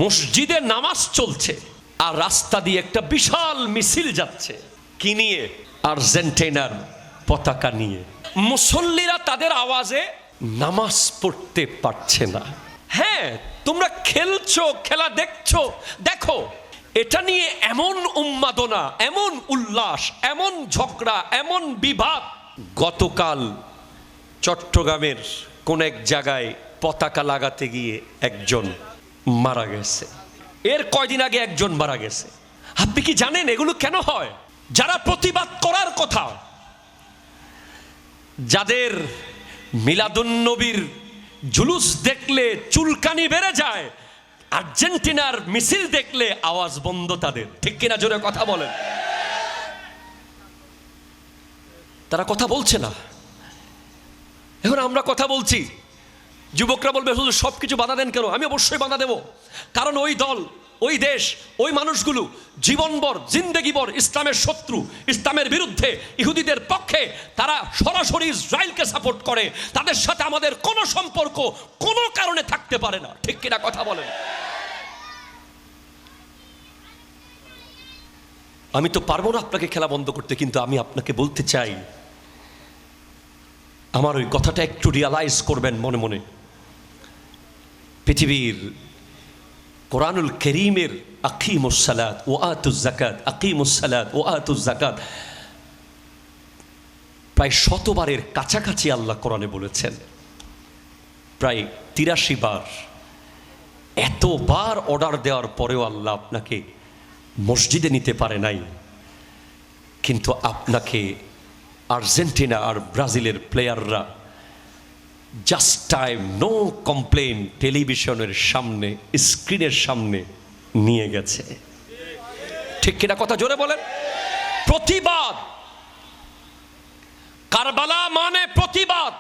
মসজিদে নামাজ চলছে আর রাস্তা দিয়ে একটা বিশাল মিছিল যাচ্ছে, কি নিয়ে? আর্জেন্টিনার পতাকা নিয়ে। মুসল্লিরা তাদের আওয়াজে নামাজ পড়তে পারছে না। হ্যাঁ, তোমরা খেলছো, খেলা দেখছো, দেখো, এটা নিয়ে এমন উন্মাদনা, এমন উল্লাস, এমন ঝগড়া, এমন বিবাদ। গতকাল চট্টগ্রামের কোন এক জায়গায় পতাকা লাগাতে গিয়ে একজন মারা গেছে, এর কয়দিন আগে একজন মারা গেছে। আপনি কি জানেন এগুলো কেন হয়? যারা প্রতিবাদ করার কথা, যাদের মিলাদুন্নবীর জুলুস দেখলে চুলকানি বেড়ে যায়, আর্জেন্টিনার মিছিল দেখলে আওয়াজ বন্ধ তাদের, ঠিক কিনা? জোরে কথা বলেন। তারা কথা বলছে না। এখন আমরা কথা বলছি, যুবকরা বলবে হুজুর সবকিছু বাধা দেন কেন? আমি অবশ্যই বাধা দেব, কারণ ওই দল, ওই দেশ, ওই মানুষগুলো জীবনভর, জিন্দেগিভর ইসলামের শত্রু, ইসলামের বিরুদ্ধে, ইহুদিদের পক্ষে, তারা সরাসরি ইসরায়েলকে সাপোর্ট করে। তাদের সাথে আমাদের কোনো সম্পর্ক কোনো কারণে থাকতে পারে না, ঠিক কিনা? কথা বলেন। আমি তো পারবো না আপনাকে খেলা বন্ধ করতে, কিন্তু আমি আপনাকে বলতে চাই, আমার ওই কথাটা একটু রিয়ালাইজ করবেন মনে মনে। পৃথিবীর কোরআনুল কারীমের আকিমুস সালাত ওয়া আতুজ যাকাত, আকিমুস সালাত ওয়া আতুজ যাকাত প্রায় 100 বারের কাছাকাছি আল্লাহ কোরআনে বলেছেন, প্রায় 83 বার। এতবার অর্ডার দেওয়ার পরেও আল্লাহ আপনাকে মসজিদে নিতে পারে নাই, কিন্তু আপনাকে আর্জেন্টিনা আর ব্রাজিলের প্লেয়াররা জাস্ট টাইম, নো কমপ্লেন, টেলিভিশনের সামনে, স্ক্রিনের সামনে নিয়ে গেছে, ঠিক কিনা? কথা জোরে বলেন। প্রতিবাদ, কারবালা মানে প্রতিবাদ।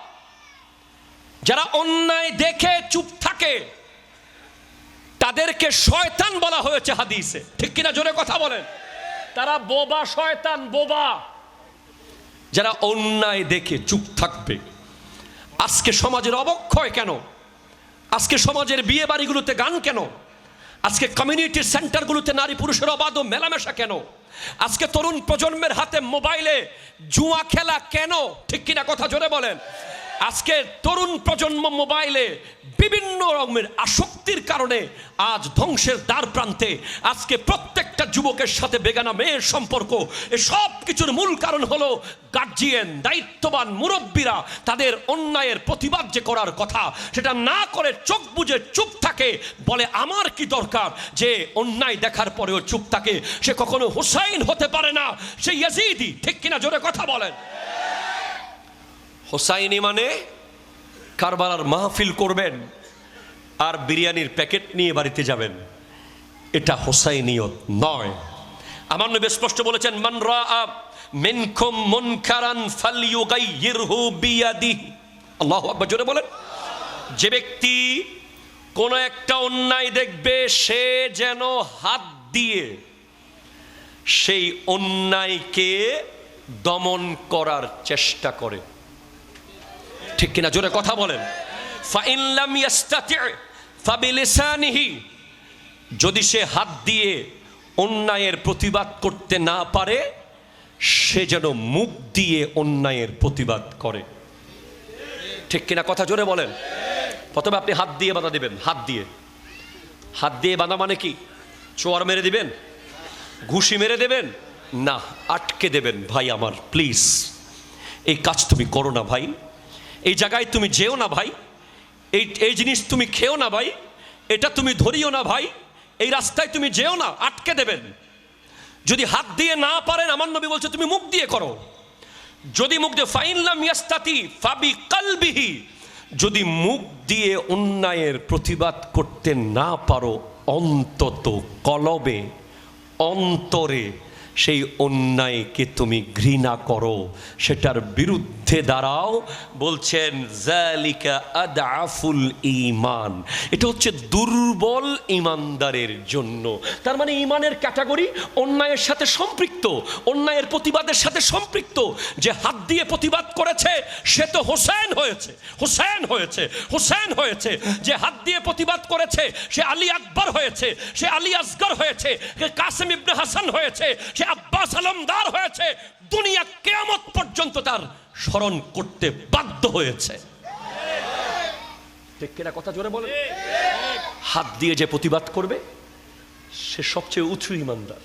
যারা অন্যায় দেখে চুপ থাকে তাদেরকে শয়তান বলা হয়েছে হাদিসে, ঠিক কিনা? জোরে কথা বলেন। তারা বোবা, শয়তান বোবা, যারা অন্যায় দেখে চুপ থাকবে। আজকে সমাজের অবক্ষয় কেন? আজকে সমাজের বিয়ে বাড়িগুলোতে গান কেন? আজকে কমিউনিটি সেন্টারগুলোতে নারী পুরুষের অবাধ মেলামেশা কেন? আজকে তরুণ প্রজন্মের হাতে মোবাইলে জুয়া খেলা কেন? ঠিক কিনা? কথা জোরে বলেন। আজকে তরুণ প্রজন্ম মোবাইলে বিভিন্ন রকমের আসক্তির কারণে আজ ধ্বংসের দ্বার প্রান্তে। আজকে প্রত্যেকটা যুবকের সাথে বেগানা মেয়ের সম্পর্ক। এসব কিছুর মূল কারণ হলো গার্জিয়ান, দায়িত্ববান মুরব্বীরা তাদের অন্যায়ের প্রতিবাদ যে করার কথা সেটা না করে চোখ বুজে চুপ থাকে, বলে আমার কি দরকার যে অন্যায় দেখার পরেও চুপ থাকে। সে কখনো হুসাইন হতে পারে না, সে ইয়াজিদি, ঠিক কিনা? জোরে কথা বলেন। হোসাইনি মানে কারবালার মাহফিল করবেন আর বিরিয়ানির প্যাকেট নিয়ে বাড়িতে যাবেন, এটা হোসাইনিয়ত নয়। আমার নবী স্পষ্ট বলেছেন, মান রাআ মিনকুম মুনকারান ফালইউগাইয়িরহু বিয়াদিহি। আল্লাহু আকবার, জোরে বলেন। যে ব্যক্তি কোন একটা অন্যায় দেখবে সে যেন হাত দিয়ে সেই অন্যায়কে দমন করার চেষ্টা করে, ঠিক কিনা? জোরে কথা বলেন। ফাইন লাম ইয়াস্তাতি ফাবিলিসানিহি, যদি সে হাত দিয়ে অন্যায়ের প্রতিবাদ করতে না পারে সে যেন মুখ দিয়ে অন্যায়ের প্রতিবাদ করে, ঠিক কিনা? কথা জোরে বলেন। প্রথমে আপনি হাত দিয়ে বাধা দিবেন। হাত দিয়ে বাধা মানে কি? চোয়ার মেরে দিবেন, ঘুষি মেরে দেবেন না, আটকে দেবেন। ভাই আমার, প্লিজ এই কাজ তুমি করো না ভাই, এই জায়গায় তুমি যেও না ভাই, এই জিনিস তুমি খেও না ভাই, এটা তুমি ধরিও না ভাই, এই রাস্তায় তুমি যেও না, আটকে দেবেন। যদি হাত দিয়ে না পারেন, আমার নবী বলছে তুমি মুখ দিয়ে করো। যদি মুখ দিয়ে, ফাইন লাম ইয়াস্তাতি ফাবি কলবিহি, যদি মুখ দিয়ে অন্যায়ের প্রতিবাদ করতে না পারো, অন্তত কলবে, অন্তরে সেই অন্যায়কে তুমি ঘৃণা করো, সেটার বিরুদ্ধে দাঁড়াও। বলছেন যালিকা আদআফুল ঈমান, এটা হচ্ছে দুর্বল ঈমানদারের জন্য। তার মানে ঈমানের ক্যাটাগরি অন্যায়ের সাথে সম্পৃক্ত, অন্যায়ের প্রতিবাদের সাথে সম্পৃক্ত। যে হাত দিয়ে প্রতিবাদ করেছে সে তো হোসেন হয়েছে, হোসেন হয়েছে, হোসেন হয়েছে। যে হাত দিয়ে প্রতিবাদ করেছে সে আলী আকবর হয়েছে, সে আলী আসগর হয়েছে, সে কাসেম ইবনে হাসান হয়েছে, সে আব্বাস আলমদার হয়েছে। দুনিয়া কিয়ামত পর্যন্ত তার স্মরণ করতে বাধ্য হয়েছে। ঠিক কিনা? কথা জোরে বলেন। হাত দিয়ে যে প্রতিবাদ করবে সে সবচেয়ে উঁচু ঈমানদার।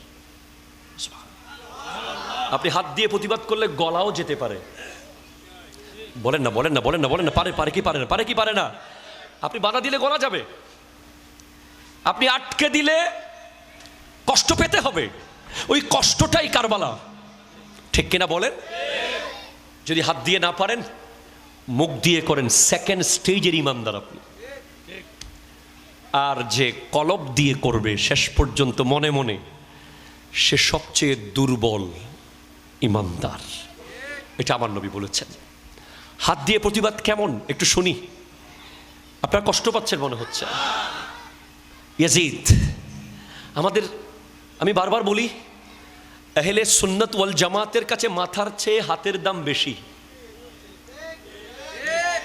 আপনি হাত দিয়ে প্রতিবাদ করলে গলাও যেতে পারে। বলেন না, বলেন না, বলেন না, বলেন না। পারে কি পারে না? পারে কি পারে না? আপনি বাধা দিলে গলা যাবে, আপনি আটকে দিলে কষ্ট পেতে হবে। ওই কষ্টটাই কারবালা। ঠিক কিনা বলেন? যদি হাত দিয়ে না পারেন, মুখ দিয়ে করেন, সেকেন্ড স্টেজের ঈমানদার আপনি। আর যে কলব দিয়ে করবে শেষ পর্যন্ত মনে মনে, সে সবচেয়ে দুর্বল ঈমানদার। এটা আমার নবী বলেছেন। হাত দিয়ে প্রতিবাদ কেমন একটু শুনি। আপনারা কষ্ট পাচ্ছেন মনে হচ্ছে। ইয়াজিদ আমাদের, আমি বারবার বলি, আহলে সুন্নাত ওয়াল জামাতের কাছে মাথার চেয়ে হাতের দাম বেশি।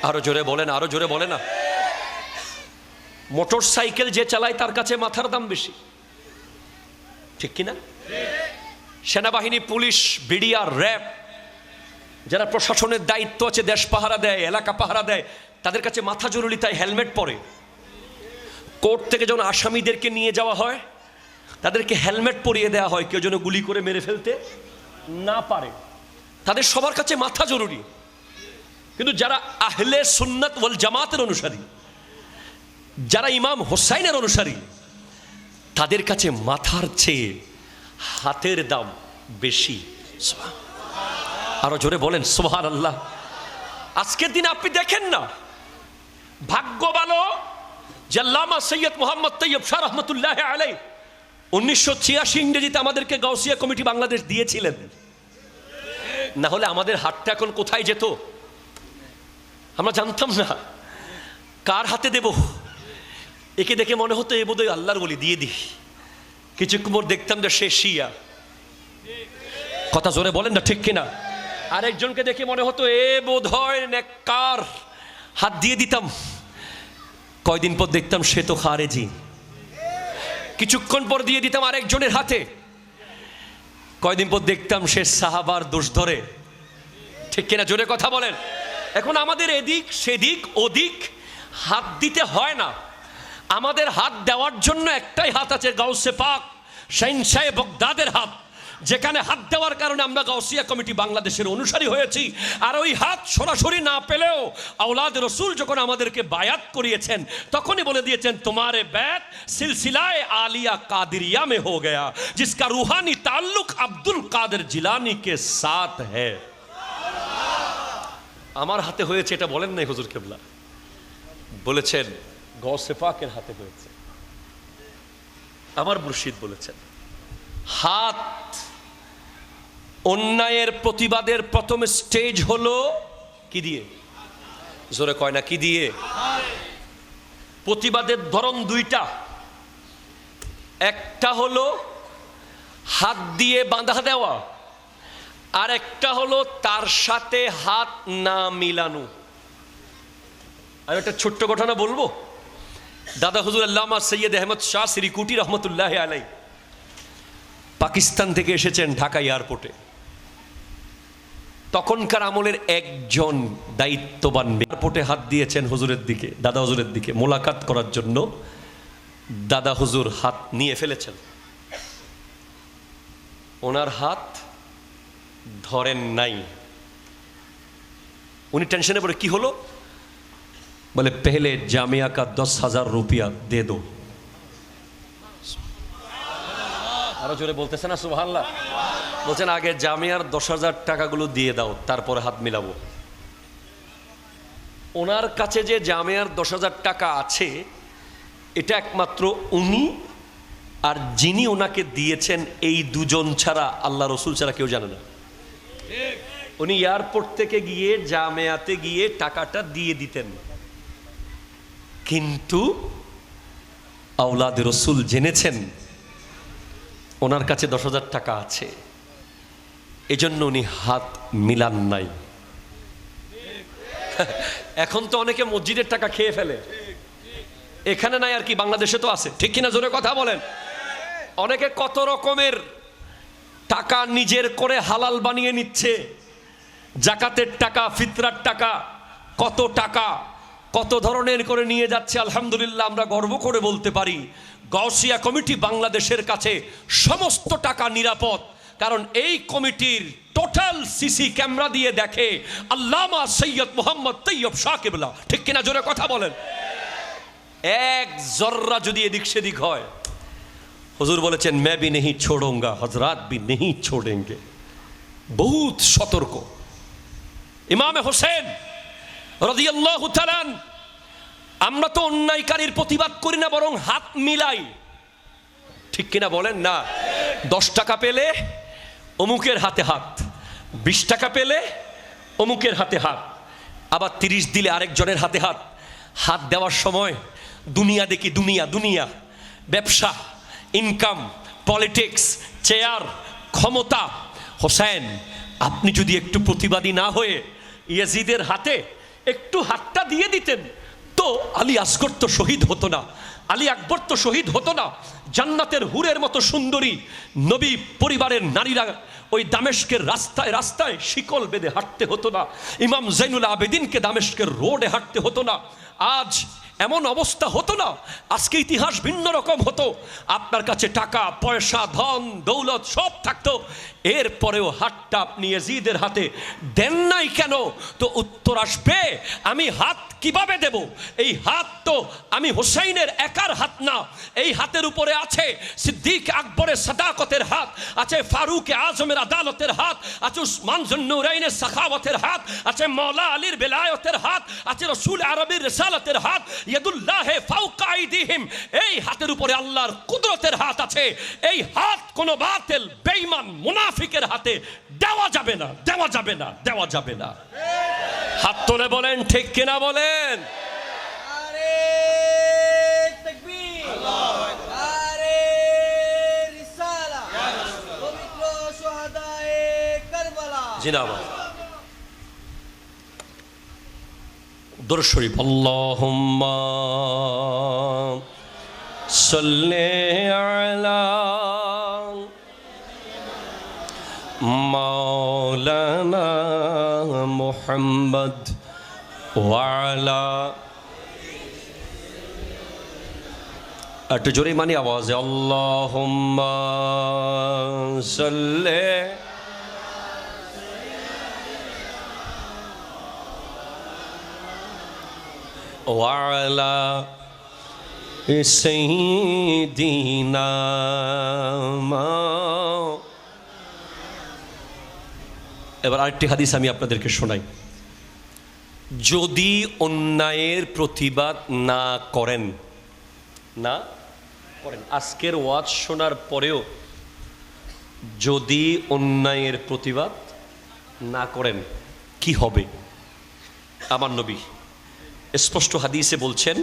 আরো জোরে বলেন, আরো জোরে বলে না। মোটর সাইকেল যে চালায় তার কাছে মাথার দাম বেশি। ঠিক কিনা? সেনাবাহিনী, পুলিশ, বিডিআর, র্যাব, যারা প্রশাসনের দায়িত্ব আছে, দেশ পাহারা দেয়, এলাকা পাহারা দেয়, তাদের কাছে মাথা জরুরি, তাই হেলমেট পরে। কোর্ট থেকে যখন আসামিদেরকে নিয়ে যাওয়া হয় তাদেরকে হেলমেট পরিয়ে দেওয়া হয়, কেউ যেন গুলি করে মেরে ফেলতে না পারে। তাদের সবার কাছে মাথা জরুরি। কিন্তু যারা আহলে সুন্নাত ওয়াল জামাতের অনুসারী, যারা ইমাম হোসাইনের অনুসারী, তাদের কাছে মাথার চেয়ে হাতের দাম বেশি। আরো জোরে বলেন সুবহানাল্লাহ। আজকের দিনে আপনি দেখেন না, ভাগ্য ভালো যে আল্লামা সৈয়দ মোহাম্মদ তৈয়ব শাহ রহমতুল্লাহ আলাইহি 1986 ইংরেজিতে আমাদেরকে গাউসিয়া কমিটি বাংলাদেশ দিয়েছিলেন। না হলে আমাদের হাতটা এখন কোথায় যেত আমরা জানতাম না। কার হাতে দেব? একে দেখে মনে হতো এ বোধহয় আল্লাহর বলি, দিয়ে দিই। কিছুক্ষণ পর দেখতাম যে সে শিয়া। কথা জোরে বলেন না, ঠিক কিনা? আরেকজনকে দেখে মনে হতো এ বোধহয় নেককার, হাত দিয়ে দিতাম। কয়দিন পর দেখতাম সে তো খারেজি। কিছুক্ষণ পর দিয়ে দিতাম আরেকজনের হাতে। কয়দিন পর দেখতাম সে সাহাবার দোষ ধরে। ঠিক কিনা? জোরে কথা বলেন। এখন আমাদের এদিক সেদিক ওদিক হাত দিতে হয় না। আমাদের হাত দেওয়ার জন্য একটাই হাত আছে, গাউসে পাক শাহিনশাহ বগদাদের হাত, যেখানে হাত দেওয়ার কারণে আমরা গাউসিয়া কমিটি বাংলাদেশের অনুসারী হয়েছি। আর ওই হাত সরাসরি না পেলেও আওলাদ রসুল যখন আমাদেরকে বায়াত করিয়েছেন তখনই বলে দিয়েছেন, তোমারে बैत सिलसिलाए आलिया कादिरिया में हो गया जिसका रूहानी ताल्लुक अब्दुल कादिर जिलानी के साथ है। আমার হাতে হয়েছে এটা বলেন নাই হুজুর কেবলা, বলেছেন গাউসে পাকের হাতে হয়েছে। আমার মুর্শিদ বলেছেন, হাত অন্যায়ের প্রতিবাদের প্রথম স্টেজ হলো কি দিয়ে? জোরে কয় না, কি দিয়ে? প্রতিবাদের ধরন দুইটা। একটা হলো হাত দিয়ে বাঁধা দেওয়া, আর একটা হলো তার সাথে হাত না মিলানো। আর একটা ছোট্ট ঘটনা বলবো। দাদা হুজুর আল্লামা সৈয়দ আহমদ শাহ সিরিকুটি রহমতুল্লাহ আলাইহি পাকিস্তান থেকে এসেছেন ঢাকা এয়ারপোর্টে। তখনকার আমলের একজন দায়িত্ববান এয়ারপোর্টে হাত দিয়েছেন হুজুরের দিকে, দাদা হুজুরের দিকে মোলাকাত করার জন্য। দাদা হুজুর হাত নিয়ে ফেলেছেন, ওনার হাত ধরেন নাই। উনি টেনশনে পড়ে, কি হলো? বলে পেহলে জামিয়া কা 10,000 রুপিয়া দে দো। আরো জোরে বলতেছে না সুবহানাল্লাহ। বলছেন আগে জামিয়ার 10,000 টাকাগুলো দিয়ে দাও, তারপরে হাত মিলাবো। ওনার কাছে যে জামিয়ার 10,000 টাকা আছে, এটা একমাত্র উনি আর যিনি ওনাকে দিয়েছেন এই দুজন ছাড়া, আল্লাহ রসুল ছাড়া কেউ জানে না। উনি এয়ারপোর্ট থেকে গিয়ে জামেয়াতে গিয়ে টাকাটা দিয়ে দিতেন, কিন্তু আওলাদে রসুল জেনেছেন ওনার কাছে 10,000 টাকা আছে, এজন্য উনি হাত মিলান নাই। এখন তো অনেকে মসজিদের টাকা খেয়ে ফেলে, এখানে নাই আর কি, বাংলাদেশে তো আছে, ঠিক কিনা জোরে কথা বলেন। অনেকে কত রকমের টাকা নিজের করে হালাল বানিয়ে নিচ্ছে, জাকাতের টাকা, ফিতরার টাকা, কত টাকা কত ধরনের করে নিয়ে যাচ্ছে। আলহামদুলিল্লাহ, আমরা গর্ব করে বলতে পারি গাউসিয়া কমিটি বাংলাদেশের কাছে সমস্ত টাকা নিরাপদ, কারণ এই কমিটির টোটাল সিসি ক্যামেরা দিয়ে দেখে আল্লামা সৈয়দ মোহাম্মদ তৈয়ব শাহ কিবলা, ঠিক কিনা জোরে কথা বলেন। এক জর্রা যদি এদিক সেদিক হয়, হুজুর বলেছেন मैं भी नहीं छोड़ूंगा, হযরত भी नहीं छोड़ेंगे। বহুত সতর্ক। ইমামে হোসেন রাদিয়াল্লাহু তাআলা, আমরা তো অন্যায়কারীর প্রতিবাদ করি না, বরং হাত মিলাই, ঠিক কিনা বলেন না। 10 টাকা পেলে অমুকের হাতে হাত, 20 টাকা পেলে অমুকের হাতে হাত, আবার 30 দিলে আরেকজনের হাতে হাত। হাত দেওয়ার সময় দুনিয়া দেখি, দুনিয়া দুনিয়া, ব্যবসা, ইনকাম, পলিটিক্স, চেয়ার, ক্ষমতা। হোসেন, আপনি যদি একটু প্রতিবাদী না হয়ে ইয়াজিদের হাতে একটু হাতটা দিয়ে দিতেন, তো আলী আসগর তো শহীদ হতো না, আলী আকবর তো শহীদ হতো না, জান্নাতের হুরের মতো সুন্দরী নবী পরিবারের নারীরা ওই দামেস্কের রাস্তায় রাস্তায় শিকল বেঁধে হাঁটতে হতো না, ইমাম জৈনুল আবেদিনকে দামেস্কের রোডে হাঁটতে হতো না, আজ এমন অবস্থা হতো না, আজকে ইতিহাস ভিন্ন রকম হতো। আপনার কাছে টাকা পয়সা ধন দৌলত সব থাকতো, এরপরেও হাতটা আপনি ইয়াজিদের হাতে দেন নাই কেন? তো উত্তর আসবে, আমি হাত কিভাবে দেব? এই হাত তো আমি হোসেইনের একার হাত না, এই হাতের উপরে আছে সিদ্দিক আকবরের সাদাকতের হাত, আছে ফারুক আজমের আদালতের হাত, আছে উসমান জুন্নুরাইনের সাখাওয়াতের হাত, আছে মওলা আলীর বেলায়েতের হাত, আছে রাসূল আরবির রিসালাতের হাত। ইয়াদুল্লাহি ফাওকা আইদিহিম, এই হাতের উপরে আল্লাহর কুদরতের হাত আছে। এই হাত কোনো বাতিল বেঈমান মুনাফিকের হাতে দেওয়া যাবে না, দেওয়া যাবে না, দেওয়া যাবে না। হাত তুলে বলেন ঠিক কিনা বলেন। আরে তাকবীর, আরে রিসালা, পবিত্র শুহাদায়ে কারবালা। জিন্দাবাদ। দুরূদ শরীফ। আল্লাহুম্মা সাল্লি আলা মাওলানা মুহাম্মদ ওয়া আলা, একটু জোরে মানে আওয়াজে, আল্লাহুম্মা সাল্লি ওয়া আলা সাইয়্যিদিনা। এবার আরেকটি হাদিস আমি আপনাদেরকে শোনাই। যদি অন্যায়ের প্রতিবাদ না করেন, আজকের ওয়াজ শোনার পরেও যদি অন্যায়ের প্রতিবাদ না করেন, কি হবে? আমার নবী স্পষ্ট হাদিসে বলছেন,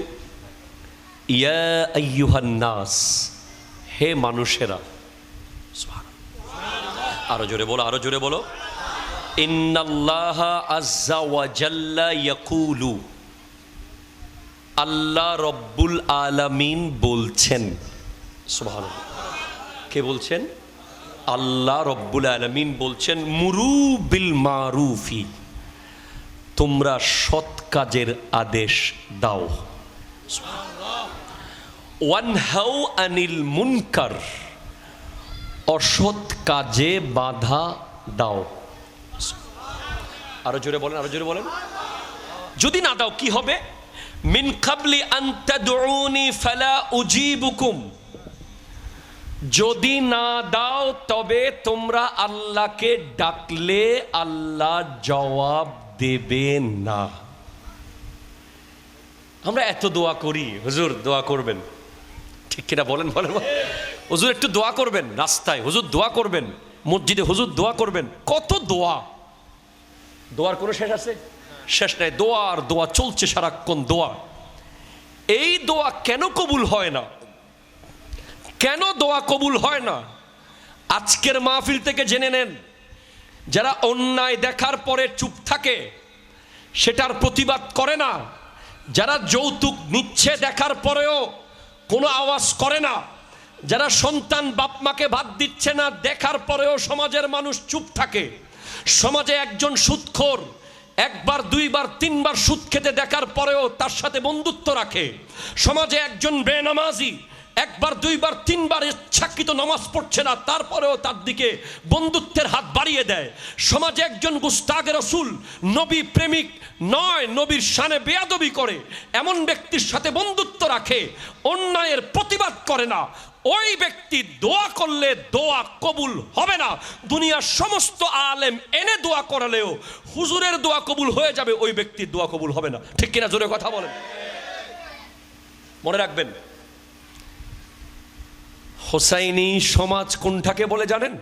ইয়া আইয়ুহান নাস, হে মানুষেরা। আরো জোরে বলো, আরো জোরে বলো। ইন্নাল্লাহা আযজা ওয়া জাল্লা ইয়াকুলু, আল্লাহ রব্বুল আলামিন বলছেন। সুবহানাল্লাহ। কে বলছেন? আল্লাহ রব্বুল আলামিন বলছেন, মুরু বিল মারুফি, তোমরা সৎ কাজের আদেশ দাও। ওয়ানহাউ আনিল মুনকার, অসৎ কাজে বাধা দাও। আরো জোরে বলেন, আরো জোরে বলেন। যদি না দাও কি হবে? মিন কাবলি আন তাদউনি ফালা উজিবুকুম, যদি না দাও তবে তোমরা আল্লাহকে ডাকলে আল্লাহ জবাব দেবে না। আমরা এত দোয়া করি, হুজুর দোয়া করবেন, ঠিক কিনা বলেন? বলেন হুজুর একটু দোয়া করবেন, রাস্তায় হুজুর দোয়া করবেন, মসজিদে হুজুর দোয়া করবেন, কত দোয়া। দোয়ার কোনো শেষ আছে? শেষ নাই। দোয়া আর দোয়া চলছে সারাক্ষণ দোয়া। এই দোয়া কেন কবুল হয় না? কেন দোয়া কবুল হয় না? আজকের মাহফিল থেকে জেনে নেন, যারা অন্যায় দেখার পরে চুপ থাকে, সেটার প্রতিবাদ করে না, যারা যৌতুক নিচ্ছে দেখার পরেও কোনো আওয়াজ করে না, যারা সন্তান বাপ মাকে ভাত দিচ্ছে না দেখার পরেও সমাজের মানুষ চুপ থাকে, সমাজে একজন সুদখোর একবার দুইবার তিনবার সুদ খেতে দেখার পরেও তার সাথে বন্ধুত্ব রাখে, সমাজে একজন বেনামাজি একবার দুইবার তিনবার ইচ্ছাকৃত নামাজ পড়ছে না তারপরেও তার দিকে বন্ধুত্বের হাত বাড়িয়ে দেয়, সমাজে একজন গুস্তাগে রসুল নবী প্রেমিক নয়, নবীর শানে বেয়াদবি করে এমন ব্যক্তির সাথে বন্ধুত্ব রাখে, অন্যায়ের প্রতিবাদ করে না, ওই ব্যক্তি দোয়া করলে দোয়া কবুল হবে না। দুনিয়ার সমস্ত আলেম এনে দোয়া করালেও হুজুরের দোয়া কবুল হয়ে যাবে, ওই ব্যক্তির দোয়া কবুল হবে না। ঠিক কিনা? জোরে কথা বলেন। মনে রাখবেন, হোসাইনি সমাজ কোনটাকে বলে জানেন?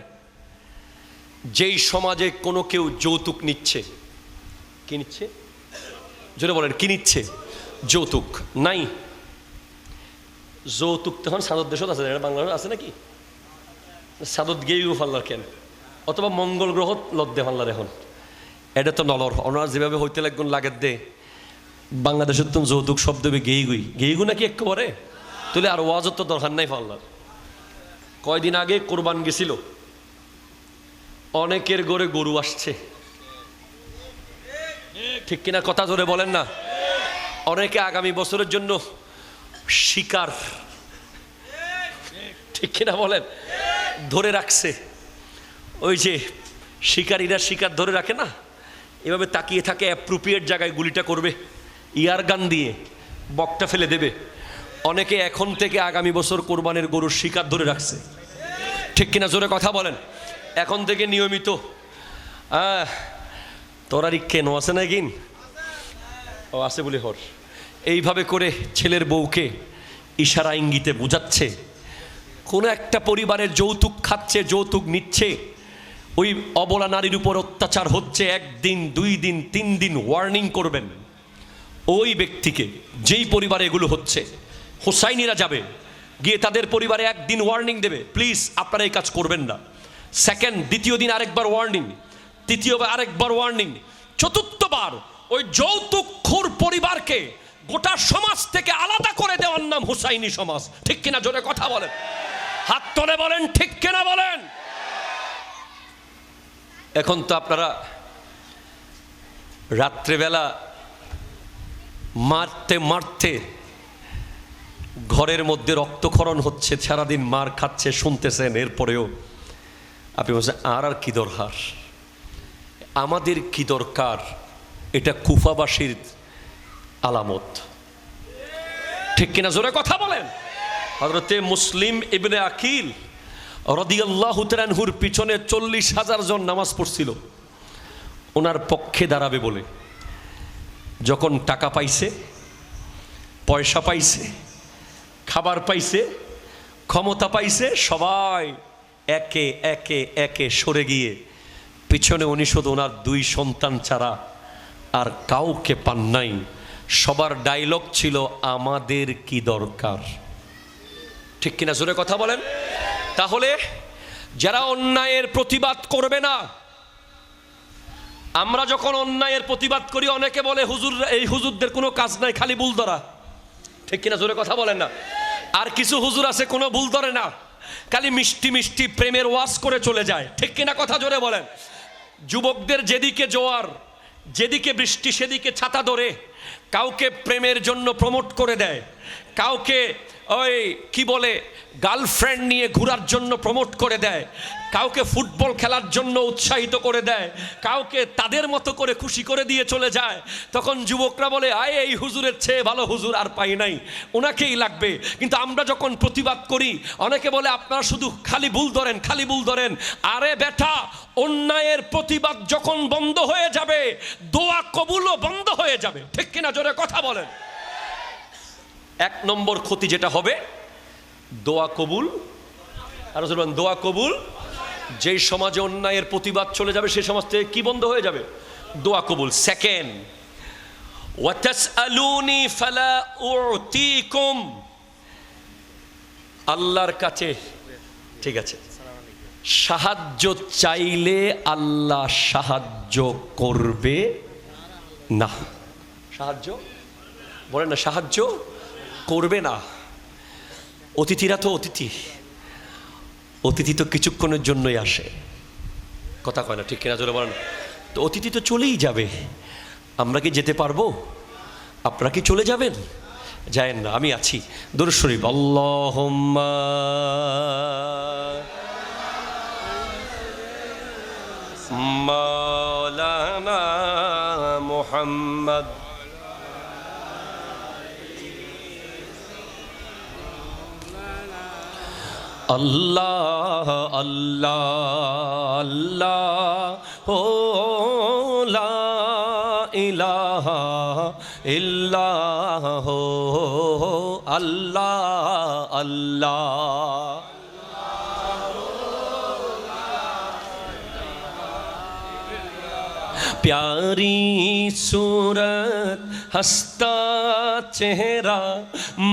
যেই সমাজে কোনো কেউ যৌতুক নিচ্ছে। কি নিচ্ছে? জোরে বলেন, কি নিচ্ছে? যৌতুক নাই। যৌতুক তখন সাদত দেশত আছে, বাংলাদেশ আছে নাকি? সাদত গিয়েও ফাল্লার কেন, অথবা মঙ্গল গ্রহ লদ্দে ফাল্লার এখন এটা তো নলর। ওনার যেভাবে হইতে লাগুন লাগের দে বাংলাদেশের তো যৌতুক শব্দ গেইগু নাকি একেবারে তুলে আর ওয়াজত তো দরকার নাই ফাল্লার। কয়দিন আগে কোরবান গেছিল, অনেকের ঘরে গরু আসছে, ঠিক কিনা? কথা ধরে বলেন না। অনেকে আগামী বছরের জন্য শিকার, ঠিক কিনা বলেন, ধরে রাখছে। ওই যে শিকারীরা শিকার ধরে রাখে না, এভাবে তাকিয়ে থাকে, অ্যাপ্রোপ্রিয়েট জায়গায় গুলিটা করবে, ইয়ার গান দিয়ে বকটা ফেলে দেবে। অনেকে এখন থেকে আগামী বছর কোরবানের গরুর শিকার ধরে রাখছে, ঠিক কিনা? জোরে কথা বলেন। এখন থেকে নিয়মিত তোরারি কেন আছে না কিন ও আছে বলে হর এইভাবে করে ছেলের বউকে ইশারা ইঙ্গিতে বোঝাচ্ছে। কোনো একটা পরিবারের যৌতুক খাচ্ছে, যৌতুক নিচ্ছে, ওই অবলা নারীর উপর অত্যাচার হচ্ছে, একদিন দুই দিন তিন দিন ওয়ার্নিং করবেন ওই ব্যক্তিকে। যেই পরিবারে এগুলো হচ্ছে, হোসাইনিরা যাবে গিয়ে তাদের পরিবারে একদিন ওয়ার্নিং দেবে, প্লিজ আপনারা এই কাজ করবেন না। সেকেন্ড, দ্বিতীয় দিন আরেকবার ওয়ার্নিং, তৃতীয়বার আরেকবার ওয়ার্নিং, চতুর্থবার ওই যৌতুকখোর পরিবারকে গোটা সমাজ থেকে আলাদা করে দেওয়ার নাম হোসাইনি সমাজ। ঠিক কিনা? জোরে কথা বলেন, হাত তুলে বলেন, ঠিক কিনা বলেন। এখন তো আপনারা রাত্রেবেলা মারতে মারতে ঘরের মধ্যে রক্তক্ষরণ হচ্ছে, সারাদিন মার খাচ্ছে, শুনতেছেন, এরপরেও আপনি বলছেন আর কি দরকার, আমাদের কি দরকার? এটা কুফাবাসীর আলামত, ঠিক কিনা? জোরে কথা বলেন। হযরতে মুসলিম ইবনে আকিল রাদিয়াল্লাহু তাআলা আনহুর পিছনে 40,000 জন নামাজ পড়ছিল ওনার পক্ষে দাঁড়াবে বলে। যখন টাকা পাইছে, পয়সা পাইছে, খাবার পাইছে, ক্ষমতা পাইছে, সবাই একে একে একে সরে গিয়ে পিছনে উনি শুধু ওনার 2 সন্তান ছাড়া আর কাউকে পান নাই। সবার ডায়লগ ছিল আমাদের কি দরকার, ঠিক কিনা? জোরে কথা বলেন। তাহলে যারা অন্যায়ের প্রতিবাদ করবে না, আমরা যখন অন্যায়ের প্রতিবাদ করি অনেকে বলে হুজুর, এই হুজুরদের কোনো কাজ নাই, খালি ভুল ধরা, ঠিক কিনা? জোরে কথা বলেন না। আর কিছু হুজুর আছে কোনো ভুল ধরে না, খালি মিষ্টি মিষ্টি প্রেমের ওয়াজ করে চলে যায়, ঠিক কিনা? কথা জোরে বলেন। যুবকদের যেদিকে জোয়ার, যেদিকে বৃষ্টি সেদিকে ছাতা ধরে, কাউকে প্রেমের জন্য প্রমোট করে দেয়, কাউকে ওই কি বলে গার্লফ্রেন্ড নিয়ে ঘোরার জন্য প্রমোট করে দেয়, কাউকে ফুটবল খেলার জন্য উৎসাহিত করে দেয়, কাউকে তাদের মতো করে খুশি করে দিয়ে চলে যায়। তখন যুবকরা বলে আয় এই হুজুরের চেয়ে ভালো হুজুর আর পাই নাই, ওনাকেই লাগবে। কিন্তু আমরা যখন প্রতিবাদ করি অনেকে বলে আপনারা শুধু খালি ভুল ধরেন, খালি ভুল ধরেন। আরে বেটা, অন্যায়ের প্রতিবাদ যখন বন্ধ হয়ে যাবে দোয়া কবুলও বন্ধ হয়ে যাবে, ঠিক কিনা? জোরে কথা বলেন। 1 নম্বর ক্ষতি যেটা হবে, দোয়া কবুল আর রাসূল বলেন দোয়া কবুল, যেই সমাজে অন্যায়ের প্রতিবাদ চলে যাবে সেই সমাজ থেকে কি বন্ধ হয়ে যাবে? দোয়া কবুল। সেকেন্ড, ওয়াতাসআলুনি ফালা উতিকুম, আল্লাহর কাছে, ঠিক আছে, সাহায্য চাইলে আল্লাহ সাহায্য করবে না। সাহায্য বলেন না, সাহায্য করবে না। অতিথিরা তো অতিথি তো কিছুক্ষণের জন্যই আসে, কথা কয় না, ঠিক কিনা জোরে বলেন। তো অতিথি তো চলেই যাবে, আমরা কি যেতে পারবো? আপনারা কি চলে যাবেন? যায়েন না, আমি আছি। দরুদ শরীফ, আল্লাহুম্মা মাওলানা মুহাম্মদ আল্লাহ আল্লাহ আল্লাহ ও লা ইলাহা ইল্লাহ আল্লাহ আল্লাহ। प्यारी सूरत हंसता चेहरा,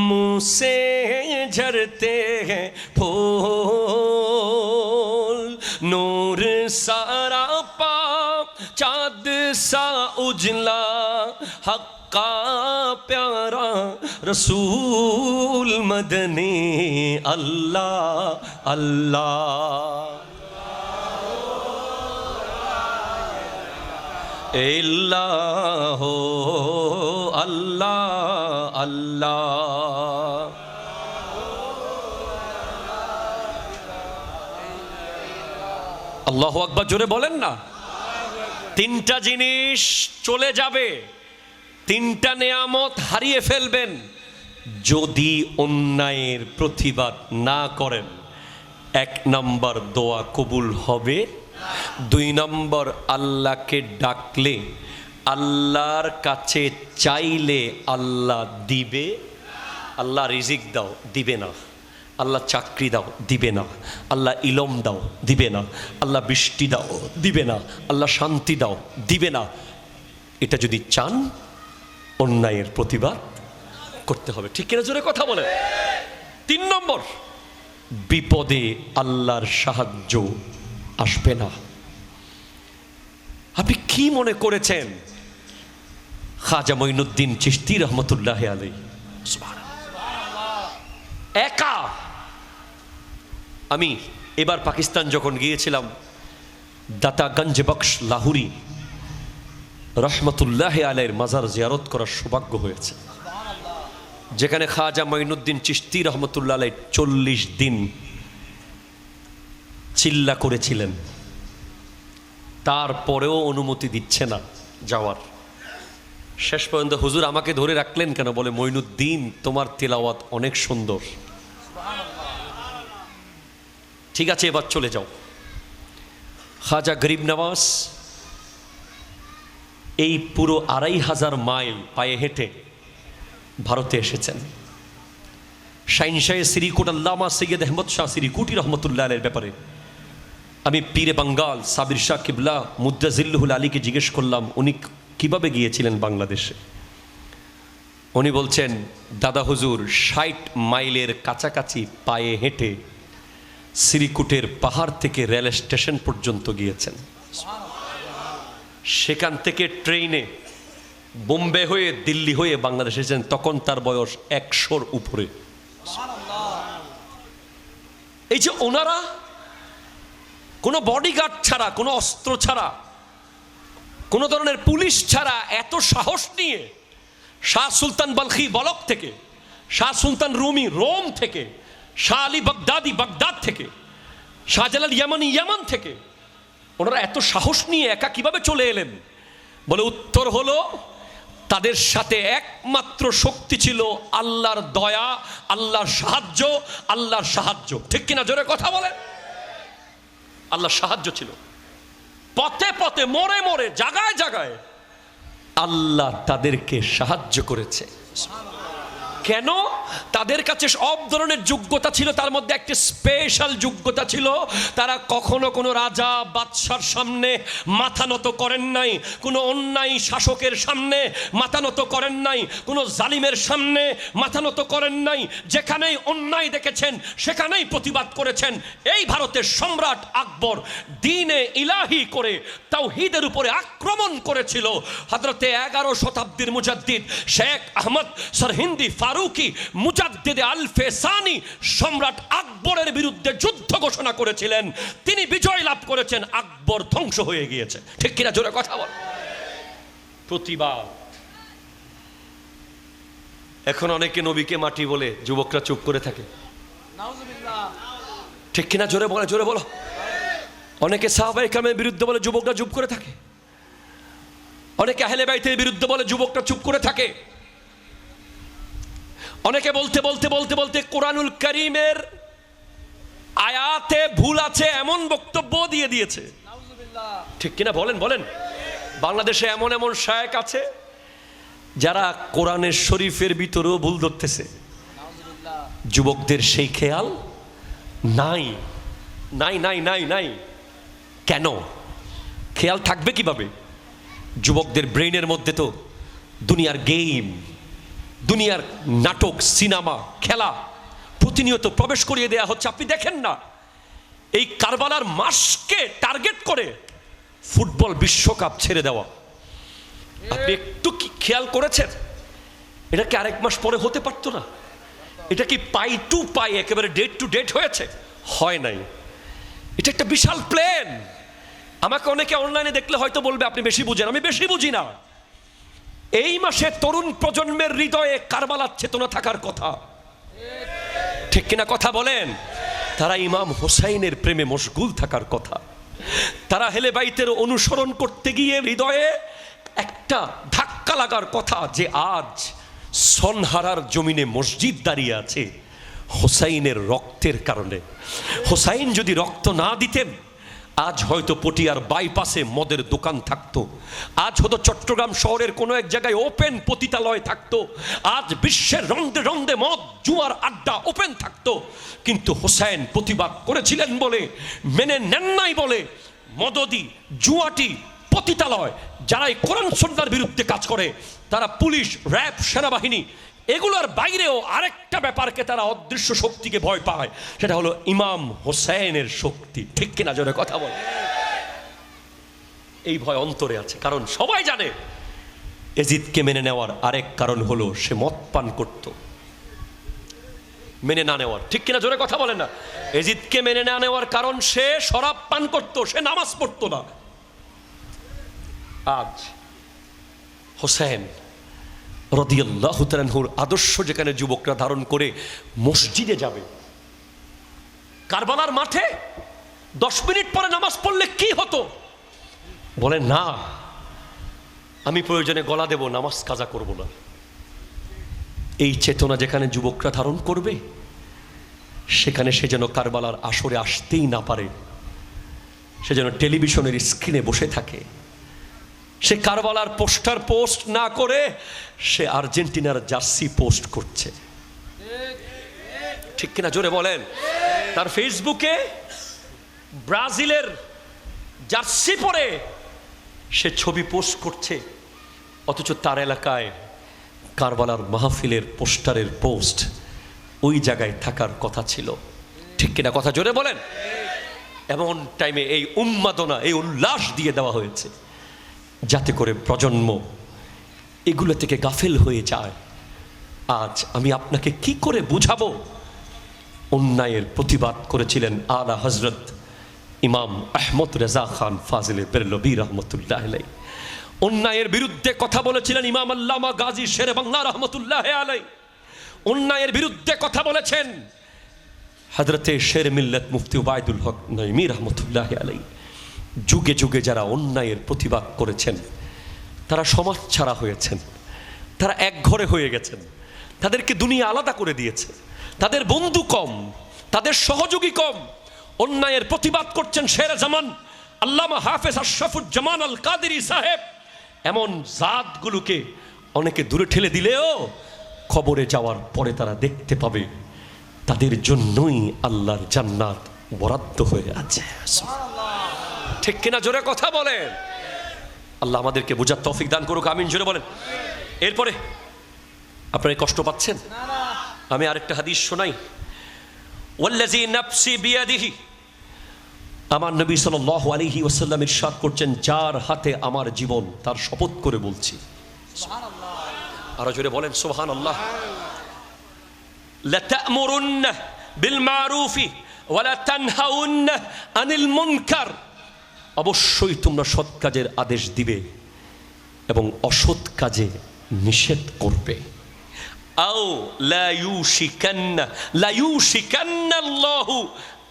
मुँह से झरते हैं फूल, नूर सारा पा चाँद सा उजला, हक का प्यारा रसूल मदनी, अल्लाह अल्लाह इल्लाह अल्लाह अल्लाह। আল্লাহু আকবার জোরে বলেন না। তিনটা জিনিস চলে যাবে, তিনটা নেয়ামত হারিয়ে ফেলবেন যদি অন্যায়ের প্রতিবাদ না করেন। এক নম্বর, দোয়া কবুল হবে। দুই নম্বর, আল্লাহকে ডাকলে, আল্লাহর কাছে চাইলে আল্লাহ দিবে। আল্লাহ রিজিক দাও, দিবে না। আল্লাহ চাকরি দাও, দিবে না। আল্লাহ ইলম দাও, দিবে না। আল্লাহ বৃষ্টি দাও, দিবে না। আল্লাহ শান্তি দাও, দিবে না। এটা যদি চান, অন্যায়ের প্রতিবাদ করতে হবে, ঠিক কিনা জোরে কথা বলে। তিন নম্বর, বিপদে আল্লাহর সাহায্য আসবে না। আপনি কি মনে করেছেন খাজা মঈনুদ্দিন চিশতি রহমতুল্লাহ আলাইহি একা? আমি এবার পাকিস্তান যখন গিয়েছিলাম, দাতা গঞ্জ বখশ লাহুরি রহমতুল্লাহ আলাইহির মাজার জিয়ারত করার সৌভাগ্য হয়েছে, যেখানে খাজা মঈনুদ্দিন চিশতি রহমতুল্লাহ আলাইহি 40 দিন চিল্লা করেছিলেন, তারপরেও অনুমতি দিচ্ছে না যাওয়ার। শেষ পর্যন্ত হুজুর আমাকে ধরে রাখলেন কেন? বলে মঈনুদ্দিন, তোমার তেলাওয়াত অনেক সুন্দর, ঠিক আছে এবার চলে যাও। খাজা গরিব নওয়াজ এই পুরো 2500 মাইল পায়ে হেঁটে ভারতে এসেছেন। শাহিনশাহ শ্রীকুট আল্লামা সৈয়দ আহমদ শাহ শ্রীকুটি রহমতুল্লাহ আলাইহির ব্যাপারে আমি পীরে বাঙ্গাল সাবির শাহ কিবলা মুদ্দাজিল্লুহুল আলীকে জিজ্ঞেস করলাম উনি কিভাবে গিয়েছিলেন বাংলাদেশে। উনি বলছেন, দাদা হুজুর 60 মাইলের কাছাকাছি পায়ে হেঁটে শ্রীকুটের পাহাড় থেকে রেল স্টেশন পর্যন্ত গিয়েছেন, সেখান থেকে ট্রেনে বোম্বে হয়ে দিল্লি হয়ে বাংলাদেশে এসেছেন। তখন তার বয়স 100-র উপরে। এই যে ওনারা কোনো বডিগার্ড ছাড়া, কোনো অস্ত্র ছাড়া, কোনো ধরনের পুলিশ ছাড়া এত সাহস নিয়ে শাহ সুলতান বলখি বলক থেকে, শাহ সুলতান রুমি রোম থেকে, শাহ আলী বাগদাদি বাগদাদ থেকে, শাহজালাল ইয়ামানি ইয়ামান থেকে, ওনারা এত সাহস নিয়ে একা কিভাবে চলে এলেন? বলে উত্তর হলো, তাদের সাথে একমাত্র শক্তি ছিল আল্লাহর দয়া, আল্লাহর সাহায্য, আল্লাহর সাহায্য, ঠিক কিনা জোরে কথা বলেন। আল্লাহর সাহায্য ছিল। পথে পথে, মোড়ে মোড়ে, জায়গায় জায়গায় আল্লাহ তাদেরকে সাহায্য করেছে। কেন? তাদের কাছে সব ধরনের যোগ্যতা ছিল, তার মধ্যে একটি স্পেশাল যোগ্যতা ছিল, তারা কখনো কোনো রাজা বাদশার সামনে মাথা নত করেন নাই, কোনো অন্যায় শাসকের সামনে মাথা নত করেন নাই, কোনো জালিমের সামনে মাথা নত করেন নাই। যেখানেই অন্যায় দেখেছেন সেখানেই প্রতিবাদ করেছেন। এই ভারতের সম্রাট আকবর দ্বীনে ইলাহি করে তাওহীদের উপরে আক্রমণ করেছিল। হযরতে 11 শতাব্দীর মুজাদ্দিদ শেখ আহমদ সরহিন্দি ফারুকি মুজাদ্দিদে আল ফেসানি সম্রাট আকবরের বিরুদ্ধে যুদ্ধ ঘোষণা করেছিলেন। তিনি বিজয় লাভ করেছেন, আকবর ধ্বংস হয়ে গিয়েছে। ঠিক কিনা? জোরে কথা বল। প্রতিবাদ। এখন অনেকে নবীকে মাটি বলে, যুবকরা চুপ করে থাকে। নাউজুবিল্লাহ। ঠিক কিনা? জোরে বলে, জোরে বলো। অনেকে সাহাবায়ে কেরামের বিরুদ্ধে বলে, যুবকরা চুপ করে থাকে। অনেকে আহলে বাইতের বিরুদ্ধে বলে, যুবকরা চুপ করে থাকে। অনেকে বলতে বলতে বলতে বলতে কোরআনুল কারীমের আয়াতে ভুল আছে এমন বক্তব্য দিয়ে দিয়েছে। নাউজুবিল্লাহ। ঠিক কিনা? বলেন বলেন। বাংলাদেশে এমন এমন শায়েখ আছে যারা কোরআনের শরীফের ভিতরেও ভুল ধরতেছে। নাউজুবিল্লাহ। যুবকদের সেই খেয়াল নাই, নাই নাই নাই নাই। কেন? খেয়াল থাকবে কিভাবে? যুবকদের ব্রেইনের মধ্যে তো দুনিয়ার গেম, দুনিয়ার নাটক, সিনেমা, খেলা প্রতিনিয়ত প্রবেশ করিয়ে দেয়া হচ্ছে। আপনি দেখেন না, এই কারবালার মাসকে টার্গেট করে ফুটবল বিশ্বকাপ ছেড়ে দেওয়া। আপনি একটু কি খেয়াল করেছেন? এটা কি আরেক মাস পরে হতে পারতো না? এটা কি পাই টু পাই একেবারে ডেট টু ডেট হয়েছে? হয় নাই। এটা একটা বিশাল প্ল্যান। আমাকে অনেকে অনলাইনে দেখলে হয়তো বলবে আপনি বেশি বুঝেন। আমি বেশি বুঝি না। এই মাসে তরুণ প্রজন্মের হৃদয়ে কারবালার চেতনা থাকার কথা। ঠিক কিনা? কথা বলেন। তারা ইমাম হোসাইনের প্রেমে মশগুল থাকার কথা। তারা আহলে বাইতের অনুসরণ করতে গিয়ে হৃদয়ে একটা ধাক্কা লাগার কথা যে আজ সনহারার জমিনে মসজিদ দাঁড়িয়ে আছে হোসাইনের রক্তের কারণে। হোসাইন যদি রক্ত না দিতেন আজ হয়তো পটিয়ার বাইপাসে মদের দোকান থাকতো, আজ হয়তো চট্টগ্রাম শহরের কোনো এক জায়গায় ওপেন পতিতালয় থাকতো, আজ বিশ্বের রন্দে রন্দে মদ জুয়ার আড্ডা ওপেন থাকতো। কিন্তু হোসেন প্রতিবাদ করেছিলেন বলে, মেনে নেন নাই বলে মদদি, জুয়াটি, পতিতালয়, যারা এই কোরআন সুন্নাহর বিরুদ্ধে কাজ করে, তারা পুলিশ, র্যাব, সেনাবাহিনী, এগুলোর বাইরেও আরেকটা ব্যাপারকে তারা অদৃশ্য শক্তিকে ভয় পায়, সেটা হলো ইমাম হোসেনের শক্তি। ঠিক কিনা? জোরে কথা বল। এই ভয় অন্তরে আছে, কারণ সবাই জানে এজিদকে মেনে নেওয়ার আরেক কারণ হলো সে মদ পান করত। মেনে না নেওয়ার, ঠিক কিনা? জোরে কথা বলে না। এজিদকে মেনে না নেওয়ার কারণ সে শরাব পান করত, সে নামাজ পড়তো না। আজ হোসেন রাদিয়াল্লাহু তাআলা আনহুর আদর্শ যেখানে যুবকরা ধারণ করে মসজিদে যাবে, কারবালার মাঠে 10 মিনিট পরে নামাজ পড়লে কি হতো? বলে না, আমি প্রয়োজনে গলা দেব, নামাজ কাজা করব না। এই চেতনা যেখানে যুবকরা ধারণ করবে সেখানে সে যেন কারবালার আসরে আসতেই না পারে, সে যেন টেলিভিশনের স্ক্রিনে বসে থাকে। সে কারবালার পোস্টার পোস্ট না করে সে আর্জেন্টিনার জার্সি পোস্ট করছে। ঠিক কিনা? জোরে বলেন। তার ফেসবুকে ব্রাজিলের জার্সি পরে সে ছবি পোস্ট করছে, অথচ তার এলাকায় কারবালার মাহফিলের পোস্টারের পোস্ট ওই জায়গায় থাকার কথা ছিল। ঠিক কিনা? কথা জোরে বলেন। এমন টাইমে এই উন্মাদনা, এই উল্লাস দিয়ে দেওয়া হয়েছে যাতে করে প্রজন্ম এগুলো থেকে গাফেল হয়ে যায়। আজ আমি আপনাকে কি করে বুঝাবো? অন্যায়ের প্রতিবাদ করেছিলেন আলা হজরত ইমাম আহমদ রেজা খান ফাজিলে বেরলভী রহমতুল্লাহ আলাই। অন্যায়ের বিরুদ্ধে কথা বলেছিলেন ইমাম আল্লামা গাজী শেরে বাংলা রহমতুল্লাহ আলাই। অন্যায়ের বিরুদ্ধে কথা বলেছেন হযরতে শের মিল্লাত মুফতি উবাইদুল হক নঈমী রহমতুল্লাহ আলাই। যুগে যুগে যারা অন্যায়ের প্রতিবাদ করেছেন তারা সমাজ ছাড়া হয়েছেন, তারা এক ঘরে হয়ে গেছেন, তাদেরকে দুনিয়া আলাদা করে দিয়েছে, তাদের বন্ধু কম, তাদের সহযোগী কম। অন্যায়ের প্রতিবাদ করছেন শেরে জামান আল্লামা হাফেজ আশরাফুজ্জামান আল কাদেরী সাহেব। এমন জাতগুলোকে অনেকে দূরে ঠেলে দিলেও কবরে যাওয়ার পরে তারা দেখতে পাবে তাদের জন্যই আল্লাহর জান্নাত বরাদ্দ হয়ে আছে। ঠিক কিনা জোরে কথা বলেন। আল্লাহ আমাদেরকে বোঝার তৌফিক দান করুক, আমিন জোরে বলেন। এরপরে আপনারা কষ্ট পাচ্ছেন, আমি আরেকটা হাদিস শোনাই। ওয়াল্লাযী নাফসি বিয়াদিহি, আমার নবী সাল্লাল্লাহু আলাইহি ওয়াসাল্লাম ইরশাদ করছেন, যার হাতে আমার জীবন, তার শপথ করে বলছি। আরো জোরে বলেন সুবহানাল্লাহ। লাতা'মুরুন্না বিল মারুফি ওয়া লা তানহাউন্না আনিল মুনকার, অবশ্যই তোমরা সৎ কাজের আদেশ দিবে এবং অসৎ কাজে নিষেধ করবে। আও লা ইউশিকান্না আল্লাহু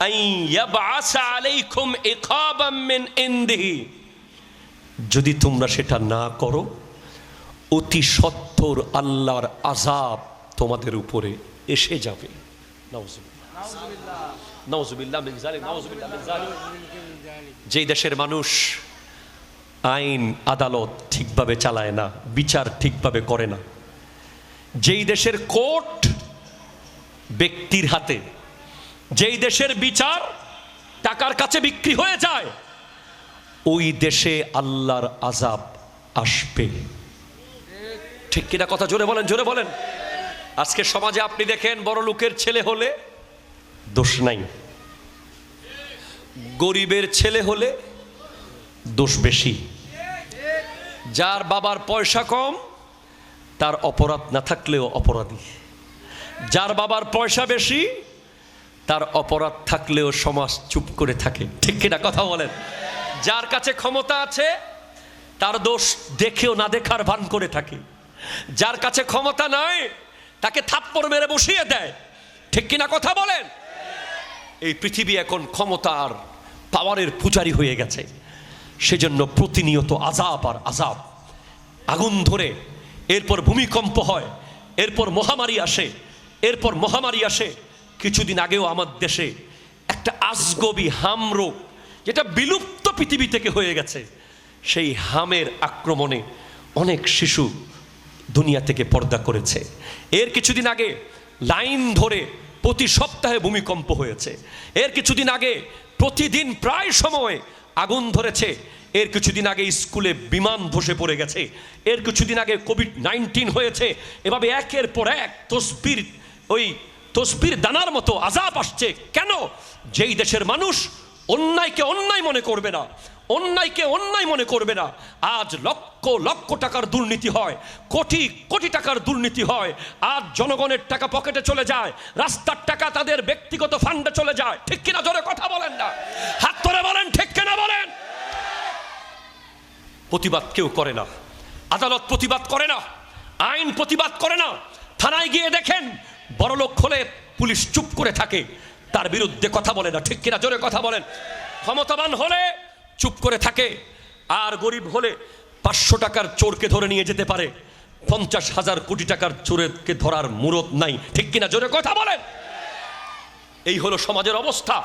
আন ইয়াবআসা আলাইকুম ইকাবাম মিন ইনদিহি, যদি তোমরা সেটা না করো অতি সত্বর আল্লাহর আযাব তোমাদের উপরে এসে যাবে। নাউযুবিল্লাহ মিন যালিক, নাউযুবিল্লাহ মিন যালিক। যেই দেশের মানুষ আইন আদালত ঠিকভাবে চালায় না, বিচার ঠিকভাবে করে না, যেই দেশের কোর্ট ব্যক্তির হাতে, যেই দেশের বিচার টাকার কাছে বিক্রি হয়ে যায়, ওই দেশে আল্লাহর আযাব আসবে। ঠিক কিনা কথা জোরে বলেন, জোরে বলেন। আজকে সমাজে আপনি দেখেন, বড় লোকের ছেলে হলে দোষ নাই, গরিবের ছেলে হলে দোষ বেশি। যার বাবার পয়সা কম তার অপরাধ না থাকলেও অপরাধী, যার বাবার পয়সা বেশি তার অপরাধ থাকলেও সমাজ চুপ করে থাকে। ঠিক কিনা কথা বলেন। যার কাছে ক্ষমতা আছে তার দোষ দেখেও না দেখার ভান করে থাকে, যার কাছে ক্ষমতা নাই তাকে থাপ্পড় মেরে বসিয়ে দেয়। ঠিক কিনা কথা বলেন। এই পৃথিবী এখন ক্ষমতা আর পাওয়ারের পূজারি হয়ে গেছে, সেজন্য প্রতিনিয়ত আযাব আর আযাব। আগুন ধরে, এরপর ভূমিকম্প হয়, এরপর মহামারী আসে, এরপর মহামারী আসে। কিছুদিন আগেও আমার দেশে একটা আজগবি হাম রোগ, যেটা বিলুপ্ত পৃথিবী থেকে হয়ে গেছে, সেই হামের আক্রমণে অনেক শিশু দুনিয়া থেকে পর্দা করেছে। এর কিছুদিন আগে লাইন ধরে প্রতি সপ্তাহে ভূমিকম্প হয়েছে। এর কিছুদিন আগে প্রতিদিন প্রায় সময় আগুন ধরেছে। এর কিছুদিন আগে স্কুলে বিমান ধসে পড়ে গেছে। এর কিছুদিন আগে কোভিড-19 হয়েছে। এভাবে একের পর এক তসবির দানার মতো আযাব আসছে। কেন? যেই দেশের মানুষ অন্যায়কে অন্যায় মনে করবে না, অন্যায়কে অন্যায় মনে করবে না। আজ লক্ষ লক্ষ টাকার দুর্নীতি হয়, কোটি কোটি টাকার দুর্নীতি হয়। আজ জনগণের টাকা পকেটে চলে যায়, রাস্তার টাকা তাদের ব্যক্তিগত ফান্ডে চলে যায়। ঠিক কিনা জোরে কথা বলেন না, হাত ধরে বলেন ঠিক কিনা বলেন। প্রতিবাদ কেউ করে না, আদালত প্রতিবাদ করে না, আইন প্রতিবাদ করে না। থানায় গিয়ে দেখেন, বড়লোক হলে পুলিশ চুপ করে থাকে, তার বিরুদ্ধে কথা বলে না। ঠিক কিনা জোরে কথা বলেন। ক্ষমতাবান হলে চুপ করে থাকে, আর গরিব হলে 500 টাকার চোরকে ধরে নিয়ে যেতে পারে, 50,000 কোটি টাকার চোরকে ধরার মুরত নাই। ঠিক কিনা জোরে কথা বলেন। এই হলো সমাজের অবস্থা,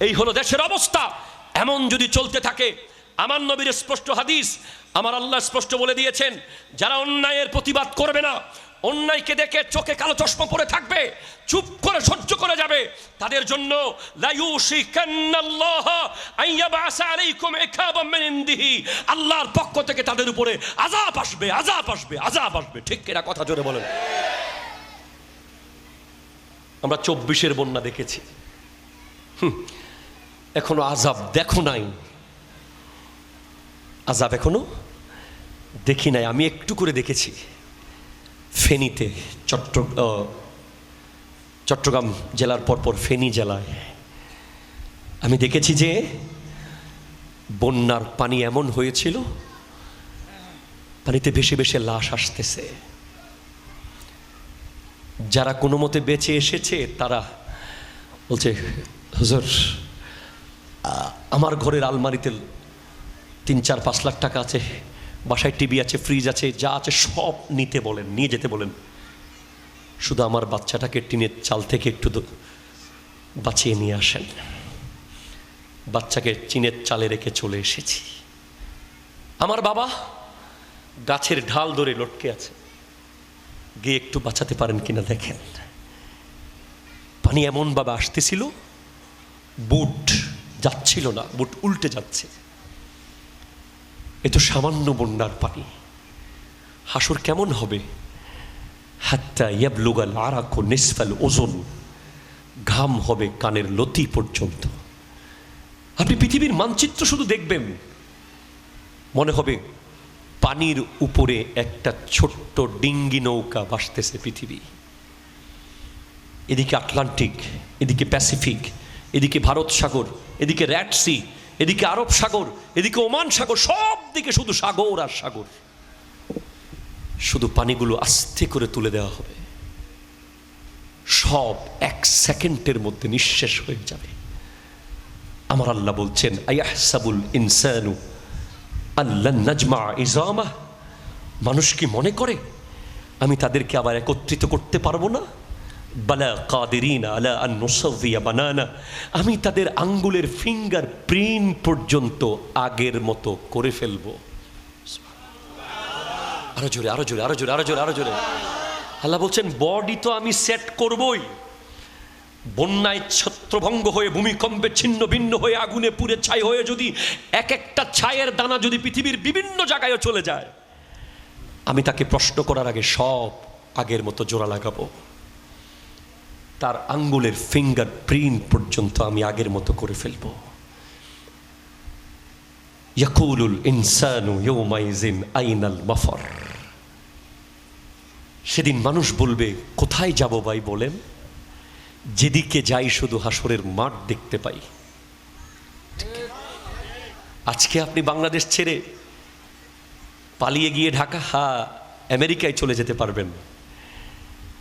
এই হলো দেশের অবস্থা। এমন যদি চলতে থাকে, আমার নবীর স্পষ্ট হাদিস, আমার আল্লাহ স্পষ্ট বলে দিয়েছেন, যারা অন্যায়ের প্রতিবাদ করবে না, অন্যায়কে দেখে চোখে কালো চশমা পরে থাকবে, চুপ করে সহ্য করে যাবে, তাদের জন্য আল্লাহর পক্ষ থেকে তাদের উপরে আযাব আসবে, আযাব আসবে, আযাব আসবে। ঠিক কিনা কথা জোরে বলেন। আমরা 24-এর বন্যা দেখেছি, এখনো আযাব দেখো নাই, আযাব এখনো দেখি নাই। আমি একটু করে দেখেছি ফেনীতে, চট্টগ্রাম জেলার পরপর ফেনী জেলায় আমি দেখেছি যে বন্যার পানি এমন হয়েছিল, পানিতে ভেসে ভেসে লাশ আসতেছে। যারা কোনো মতে বেঁচে এসেছে তারা বলছে, হুজুর আমার ঘরের আলমারিতে 3-4-5 লাখ টাকা আছে, বাসায় টিভি আছে, ফ্রিজ আছে, যা আছে সব নিতে বলেন, নিয়ে যেতে বলেন, শুধু আমার বাচ্চাটাকে টিনের চাল থেকে একটু বাঁচিয়ে নিয়ে আসেন। বাচ্চাকে টিনের চালে রেখে চলে এসেছি। আমার বাবা গাছের ঢাল ধরে লটকে আছে, গিয়ে একটু বাঁচাতে পারেন কিনা দেখেন। পানি এমনভাবে আসতেছিল, বুট যাচ্ছিল না, বুট উল্টে যাচ্ছে। এ তো সামান্য বন্যার পানি। হাসর কেমন হবে? হাত্তা ইয়াবলুগাল আরাকু নিসফাল ওজন, ঘাম হবে কানের লতি পর্যন্ত। আপনি পৃথিবীর মানচিত্র শুধু দেখবেন, মনে হবে পানির উপরে একটা ছোট্ট ডিঙ্গি নৌকা ভাসতেছে পৃথিবী। এদিকে আটলান্টিক, এদিকে প্যাসিফিক, এদিকে ভারত সাগর, এদিকে রেড সি, এদিকে আরব সাগর, এদিকে ওমান সাগর, সব দিকে শুধু সাগর আর সাগর। শুধু পানিগুলো আস্তে করে তুলে দেওয়া হবে, সব 1 সেকেন্ডের মধ্যে নিঃশেষ হয়ে যাবে। আমার আল্লাহ বলছেন, আয়াহসাবুল ইনসানু আল্লান নাজমা ইজামা, মানুষ কি মনে করে আমি তাদেরকে আবার একত্রিত করতে পারবো না? বালা কাদিরিনা আলা আন নুসাউইয়া বানানা, আমি তাদের আঙ্গুলের ফিঙ্গার প্রিন্ট পর্যন্ত আগের মতো করে ফেলবো। আরো জোরে, আরো জোরে, আরো জোরে, আরো জোরে, আরো জোরে। আল্লাহ বলছেন, বডি তো আমি সেট করবই। বন্যায় ছত্রভঙ্গ হয়ে, ভূমিকম্পে ছিন্ন ভিন্ন হয়ে, আগুনে পুড়ে ছাই হয়ে যদি এক একটা ছায়ের দানা যদি পৃথিবীর বিভিন্ন জায়গায় চলে যায়, আমি তাকে প্রশ্ন করার আগে সব আগের মতো জোড়া লাগাবো। তার আঙ্গুলের ফিঙ্গার প্রিন্ট পর্যন্ত আমি আগের মতো করে ফেলবো। ইয়াকুলুল ইনসানু ইয়াউমাইযিন আইনাল মাফার, সেদিন মানুষ বলবে, কোথায় যাব ভাই বলেন? যেদিকে যাই শুধু হাসরের মাঠ দেখতে পাই। আজকে আপনি বাংলাদেশ ছেড়ে পালিয়ে গিয়ে ঢাকা, আমেরিকায় চলে যেতে পারবেন।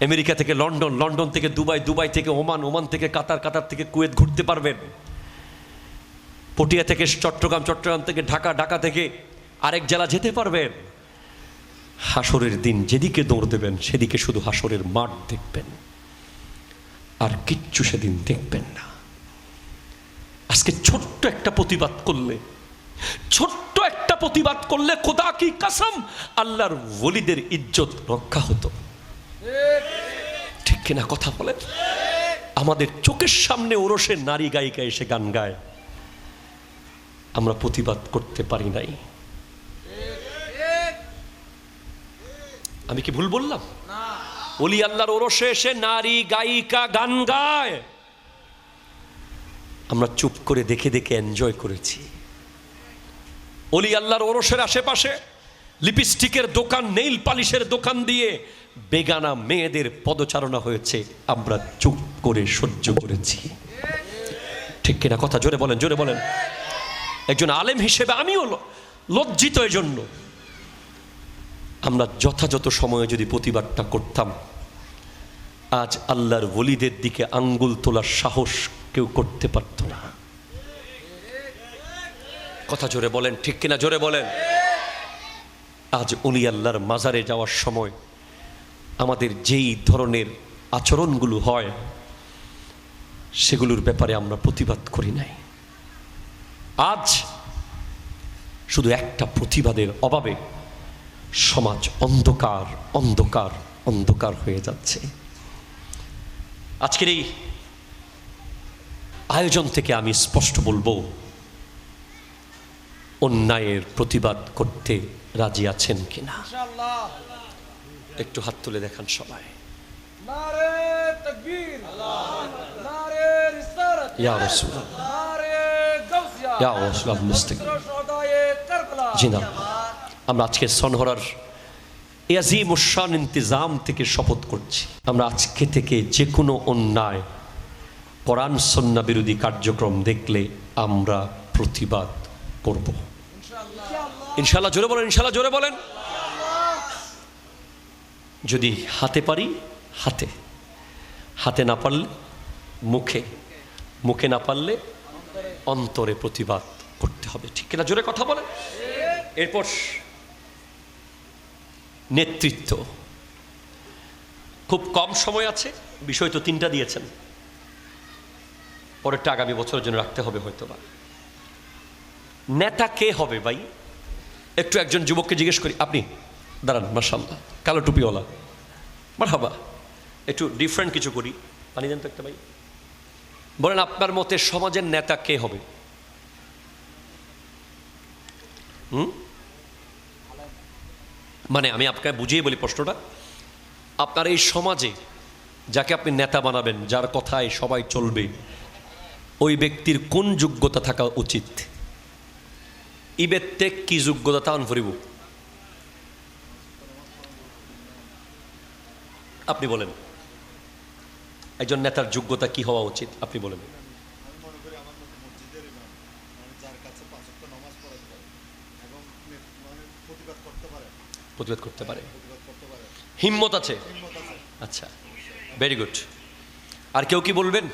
আমেরিকা থেকে লন্ডন, লন্ডন থেকে দুবাই, দুবাই থেকে ওমান, ওমান থেকে কাতার, কাতার থেকে কুয়েত ঘুরতে পারবেন। পটিয়া থেকে চট্টগ্রাম, চট্টগ্রাম থেকে ঢাকা, ঢাকা থেকে আরেক জেলা যেতে পারবেন। হাসরের দিন যেদিকে দৌড় দেবেন সেদিকে শুধু হাসরের মাঠ দেখবেন, আর কিচ্ছু সেদিন দেখবেন না। আজকে ছোট্ট একটা প্রতিবাদ করলে, ছোট্ট একটা প্রতিবাদ করলে খোদা কি কসম আল্লাহর ওলিদের ইজ্জত রক্ষা হতো। ঠিক কিনা কথা বলেন? আমাদের চোখের সামনে ওরসের নারী গায়িকা এসে গান গায়, আমরা প্রতিবাদ করতে পারি নাই। আমি কি ভুল বললাম? ওলি আল্লাহর ওরসে এসে নারী গায়িকা গান গায়, আমরা চুপ করে দেখে দেখে এনজয় করেছি। ওলি আল্লাহর ওরসের আশেপাশে লিপস্টিকের দোকান, নেইল পালিশের দোকান দিয়ে বেগানা মেয়েদের পদচারণা হয়েছে, আমরা চুপ করে সহ্য করেছি। ঠিক কিনা কথা? জোরে বলেন, জোরে বলেন। একজন আলেম হিসেবে আমিও লজ্জিত এজন্য। আমরা যথাযথ সময়ে যদি প্রতিবাদটা করতাম, আজ আল্লাহর ওলিদের দিকে আঙ্গুল তোলার সাহস কেউ করতে পারত না। কথা জোরে বলেন, ঠিক কিনা জোরে বলেন। আজ ওলি আল্লাহর মাজারে যাওয়ার সময় আমাদের যেই ধরনের আচরণগুলো হয়, সেগুলোর ব্যাপারে আমরা প্রতিবাদ করি নাই। আজ শুধু একটা প্রতিবাদের অভাবে সমাজ অন্ধকার, অন্ধকার, অন্ধকার হয়ে যাচ্ছে। আজকের এই আয়োজন থেকে আমি স্পষ্ট বলবো, অন্যায়ের প্রতিবাদ করতে রাজি আছেন কিনা? ইনশাআল্লাহ। একটু হাত তুলে দেখান সবাই। নারে তাকবীর, নারে রিসালাত, ইয়া রাসূলুল্লাহ, নারে গাউসিয়া, ইয়া রাসূলুল্লাহ মুস্তাকিম। শুহাদায়ে কারবালা। জি না, আমরা আজকে সনহরার এই আজিমুশ শান ইন্তেজাম থেকে শপথ করছি, আমরা আজকে থেকে যে কোনো অন্যায়, কোরআন সুন্নাহ বিরোধী কার্যক্রম দেখলে আমরা প্রতিবাদ করব ইনশাআল্লাহ। জোরে বলেন, ইনশাআল্লাহ জোরে বলেন। যদি হাতে পারি হাতে, হাতে না পারলে মুখে, মুখে না পারলে অন্তরে প্রতিবাদ করতে হবে। ঠিক কিনা জোরে কথা বলেন। এরপর নেতৃত্ব, খুব কম সময় আছে, বিষয় তো 3টা দিয়েছেন, পরেরটা আগামী বছরের জন্য রাখতে হবে হয়তো বা। নেতা কে হবে ভাই? একটু একজন যুবককে জিজ্ঞেস করি। আপনি দাঁড়ান, মাশাআল্লাহ, কালো টুপিওয়ালা, মারহাবা। একটু ডিফারেন্ট কিছু করি, পানি দেন তো একটা ভাই। বলেন আপনার মতে সমাজের নেতা কে হবে? মানে আমি আপনাকে বুঝিয়ে বলি প্রশ্নটা। আপনার এই সমাজে যাকে আপনি নেতা বানাবেন, যার কথায় সবাই চলবে, ওই ব্যক্তির কোন যোগ্যতা থাকা উচিত? ইবেতে কি যোগ্যতা তান ফরিব? আপনি বলেন একজন নেতার যোগ্যতা কি হওয়া উচিত, আপনি বলেন। প্রতিবাদ করতে পারে, হিম্মত আছে। আচ্ছা, ভেরি গুড। আর কেউ কি বলবেন?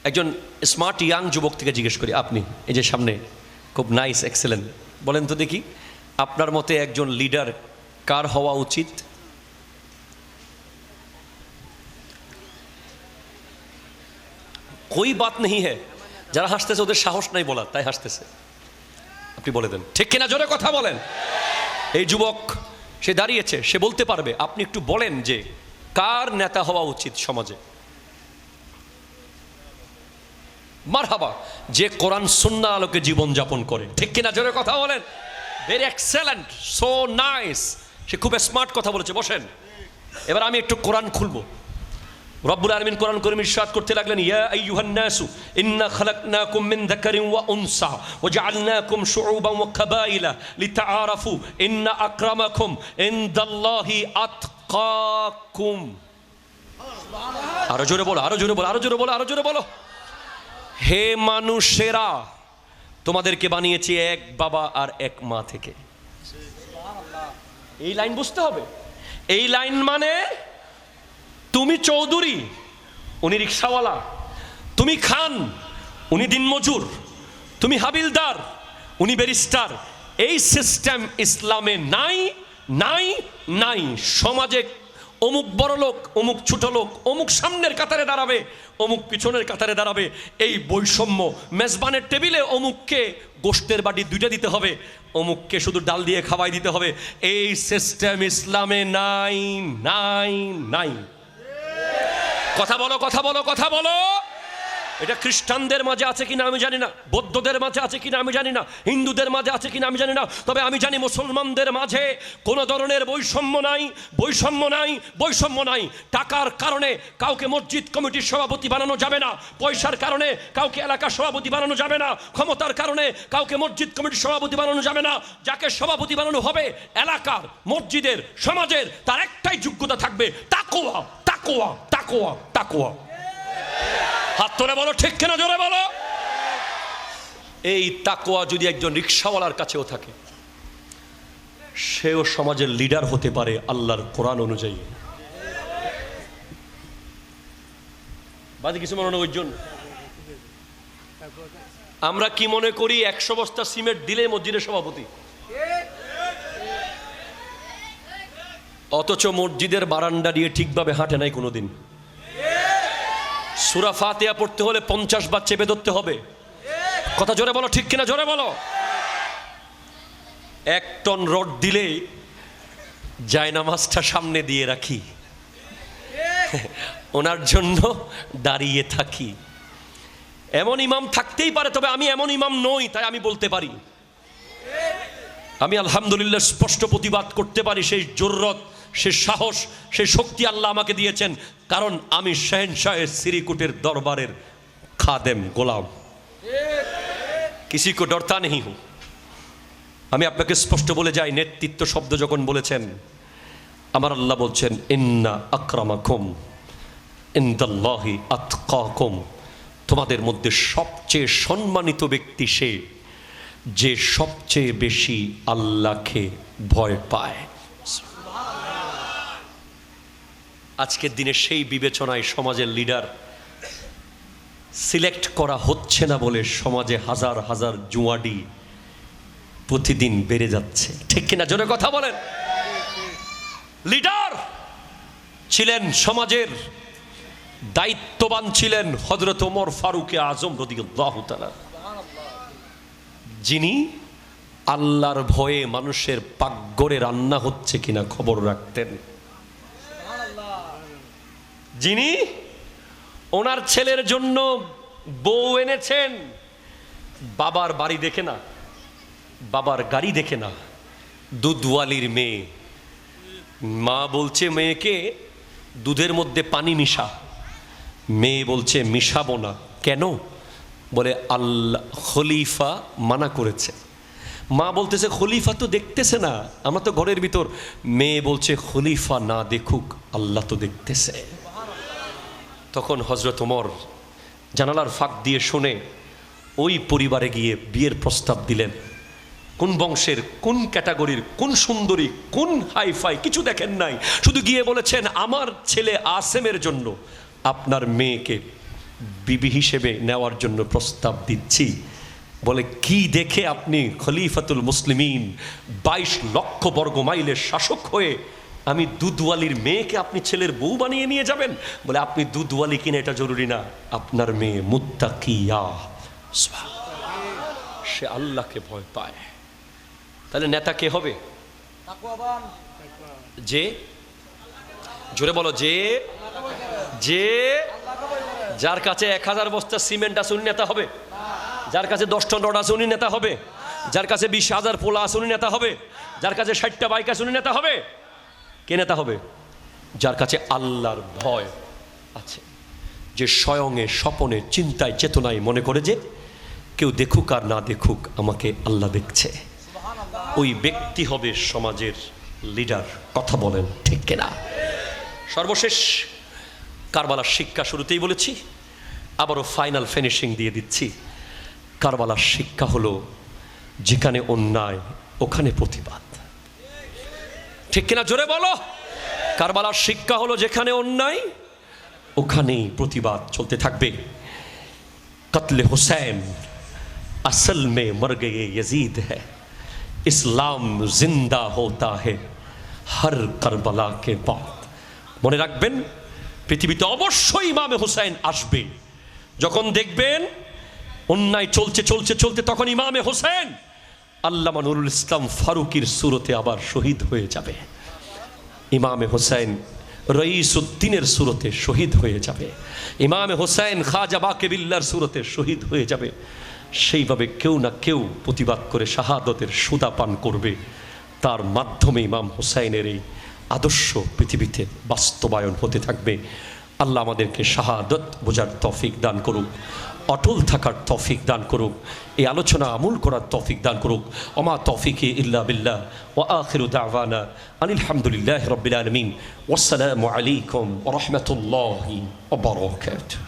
একজন স্মার্ট ইয়াং যুবক থেকে জিজ্ঞেস করি, আপনি এই যে সামনে খুব নাইস, এক্সেলেন্ট, বলেন তো দেখি আপনার মতে একজন লিডার কার হওয়া উচিত? कोई बात नहीं है। যারা হাসতেছে ওদের সাহস নাই বলা, তাই হাসতেছে। আপনি বলে দেন, ঠিক কিনা? জোরে কথা বলেন। এই যুবক সে দাঁড়িয়েছে, সে বলতে পারবে। আপনি একটু বলেন যে কার নেতা হওয়া উচিত সমাজে? মারহাবা। যে কোরআন সুন্নাহ আলোকে জীবন যাপন করে, ঠিক কিনা? জোরে কথা বলেন। Very excellent, so nice. সে খুব স্মার্ট কথা বলেছে। বসেন। এবার আমি একটু কোরআন খুলবো। রব্বুল আলামিন কোরআন কারীম ইরশাদ করতে লাগলেন, ইয়া আইয়ুহান নাসু ইন্না খালাকনাকুম মিন যাকারিন ওয়া উনসা ওয়া জাআলনাকুম শুউবান ওয়া কাবাইলা লিতাআরাফু ইন্না আকরামাকুম ইনদাল্লাহি আতকাকুম। আরো জোরে বলো, আরো জোরে বলো, আরো জোরে বলো, আরো জোরে বলো। হে মানুষেরা, তোমাদেরকে বানিয়েছি এক বাবা আর এক মা থেকে। এই লাইন বুঝতে হবে। এই লাইন মানে তুমি চৌধুরী, উনি রিক্সাওয়ালা, তুমি খান, উনি দিনমজুর, তুমি হাবিলদার, উনি ব্যারিস্টার। এই সিস্টেম ইসলামে নাই, নাই, নাই। সমাজে অমুক বড় লোক, অমুক ছোট লোক, অমুক সামনের কাতারে দাঁড়াবে, অমুক পিছনের কাতারে দাঁড়াবে, এই বৈষম্য। মেজবানের টেবিলে অমুককে গোশতের বাটি 2টা দিতে হবে, অমুককে শুধু ডাল দিয়ে খাওয়াই দিতে হবে। এই সিস্টেম ইসলামে নাই, নাই, নাই। কথা বলো, কথা বলো, কথা বলো। এটা খ্রিস্টানদের মাঝে আছে কিনা আমি জানি না, বৌদ্ধদের মাঝে আছে কিনা আমি জানি না, হিন্দুদের মাঝে আছে কিনা আমি জানি না, তবে আমি জানি মুসলমানদের মাঝে কোনো ধরনের বৈষম্য নাই, বৈষম্য নাই, বৈষম্য নাই। টাকার কারণে কাউকে মসজিদ কমিটির সভাপতি বানানো যাবে না, পয়সার কারণে কাউকে এলাকার সভাপতি বানানো যাবে না, ক্ষমতার কারণে কাউকে মসজিদ কমিটির সভাপতি বানানো যাবে না। যাকে সভাপতি বানানো হবে এলাকার, মসজিদের, সমাজের, তার একটাই যোগ্যতা থাকবে, তাকওয়া, তাকওয়া, তাকওয়া, তাকওয়া। হাত তুলে বলো, ঠিক কিনা? জোরে বলো। এই তাকওয়া যদি একজন রিকশাওয়ালার কাছেও থাকে, সেও সমাজের লিডার হতে পারে আল্লাহর কোরআন অনুযায়ী। বাদে কিছু মনে ওই জন্য আমরা কি মনে করি 100 বস্তা সিমেন্ট দিলে মসজিদের সভাপতি, অথচ মসজিদের বারান্দা দিয়ে ঠিকভাবে হাঁটে নাই কোনোদিন। সূরা ফাতিহা পড়তে হলে 50 বার চেপে ধরতে হবে। কথা জোরে বলো, ঠিক কিনা? জোরে বলো। 1 টন রড দিলে জায়নামাজটা সামনে দিয়ে রাখি, ওনার জন্য দাঁড়িয়ে থাকি। এমন ইমাম থাকতেই পারে, তবে আমি এমন ইমাম নই, তাই আমি বলতে পারি। আমি আলহামদুলিল্লাহ স্পষ্ট প্রতিবাদ করতে পারি। সেই জরুরত, সে সাহস, সে শক্তি আল্লাহ আমাকে দিয়েছেন, কারণ আমি শাহেনশাহের সিরিকুটের দরবারের খাদেম, গোলাম। কিসি কো ডরতা নেহি হুঁ। আমি আপনাকে স্পষ্ট বলে যাই, নেতৃত্ব শব্দ যখন বলেছেন, আমার আল্লাহ বলছেন ইন্না আকরামাকুম ইনদাল্লাহি আতকাকুম। তোমাদের মধ্যে সবচেয়ে সম্মানিত ব্যক্তি সে যে সবচেয়ে বেশি আল্লাহকে ভয় পায়। আজকের দিনে সেই বিবেচনায় সমাজের লিডার সিলেক্ট করা হচ্ছে না বলে সমাজে হাজার হাজার জুয়াডি প্রতিদিন বেড়ে যাচ্ছে, ঠিক কিনা? জোরে কথা বলেন। লিডার ছিলেন, সমাজের দায়িত্ববান ছিলেন হযরত ওমর ফারুক আজম রাদিয়াল্লাহু তাআলা, যিনি আল্লাহর ভয়ে মানুষের পাকঘরে রান্না হচ্ছে কিনা খবর রাখতেন। যিনি ওনার ছেলের জন্য বউ এনেছেন, বাবার বাড়ি দেখে না, বাবার গাড়ি দেখে না, দুধওয়ালির মেয়ে। মা বলছে মেয়েকে দুধের মধ্যে পানি মিশা, মেয়ে বলছে মিশাবো না। কেন? বলে আল্লাহ খলিফা মানা করেছে। মা বলতেছে খলিফা তো দেখতেছে না, আমরা তো ঘরের ভিতর। মেয়ে বলছে খলিফা না দেখুক, আল্লাহ তো দেখতেছে। তখন হযরত ওমর জানালার ফাঁক দিয়ে শুনে ওই পরিবারে গিয়ে বিয়ের প্রস্তাব দিলেন। কোন বংশের, কোন ক্যাটাগরির, কোন সুন্দরী, কোন হাইফাই কিছু দেখেন নাই, শুধু গিয়ে বলেছেন আমার ছেলে আসেমের জন্য আপনার মেয়েকে বিবি হিসেবে নেওয়ার জন্য প্রস্তাব দিচ্ছি। বলে কি দেখে আপনি খলিফাতুল মুসলিমিন 22 লক্ষ বর্গ মাইলের শাসক হয়ে আমি দুধওয়ালির মেয়েকে আপনি ছেলের বউ বানিয়ে নিয়ে যাবেন? বলে আপনি দুধওয়ালি কিনা এটা জরুরি না, আপনার মেয়ে মুত্তাকিয়া, সে আল্লাহকে ভয় পায়। তাহলে নেতা কে হবে? তাকওয়াবান। যে, জোরে বলো, যে যে যার কাছে 1000 বস্তা সিমেন্ট আছে উনি নেতা হবে? যার কাছে 10 টন রড আছে উনি নেতা হবে? যার কাছে 20,000 পোলা আছে উনি নেতা হবে? যার কাছে 60টা বাইক আছে উনি নেতা হবে? কে নেতা হবে? যার কাছে আল্লাহর ভয় আছে, যে স্বয়ংে স্বপনে চিন্তায় চেতনায় মনে করে যে কেউ দেখুক আর না দেখুক আমাকে আল্লাহ দেখছে, ওই ব্যক্তি হবে সমাজের লিডার। কথা বলেন ঠিক কিনা? সর্বশেষ কারবালার শিক্ষা শুরুতেই বলেছি, আবারও ফাইনাল ফিনিশিং দিয়ে দিচ্ছি। কারবালার শিক্ষা হলো যেখানে অন্যায় ওখানে প্রতিবাদ। ঠিক কিনা? জোরে বলো। কারবালার শিক্ষা হলো যেখানে অন্যায় ওখানেই প্রতিবাদ চলতে থাকবে। কতলে হুসैन असल में मर गए यजीद है, इस्लाम जिंदा होता है हर करबला के बाद। মনে রাখবেন পৃথিবীতে অবশ্যই ইমামে হুসাইন আসবে। যখন দেখবেন অন্যায় চলছে চলছে চলতে, তখন ইমামে হুসাইন আল্লামা নুরুল ইসলাম ফারুকির সুরতে আবার শহীদ হয়ে যাবে। ইমামে হুসাইন রঈসউদ্দিনের সুরতে শহীদ হয়ে যাবে। ইমামে হুসাইন খাজা বাকেবিল্লার সুরতে শহীদ হয়ে যাবে। সেইভাবে কেউ না কেউ প্রতিবাদ করে শাহাদতের সুদা পান করবে। তার মাধ্যমে ইমাম হুসাইনের এই আদর্শ পৃথিবীতে বাস্তবায়ন হতে থাকবে। আল্লাহ আমাদেরকে শাহাদত বোঝার তৌফিক দান করুক, অটল থাকার তৌফিক দান করুক, এই আলোচনা আমল করার তৌফিক দান করুক। ওমা তৌফিকি ইল্লা বিল্লাহ ওয়া আখিরু দাওয়ানা আনিল হামদুলিল্লাহি রাব্বিল আলামিন। ওয়াসসালামু আলাইকুম ওয়া রাহমাতুল্লাহি ওয়া বারাকাতুহু।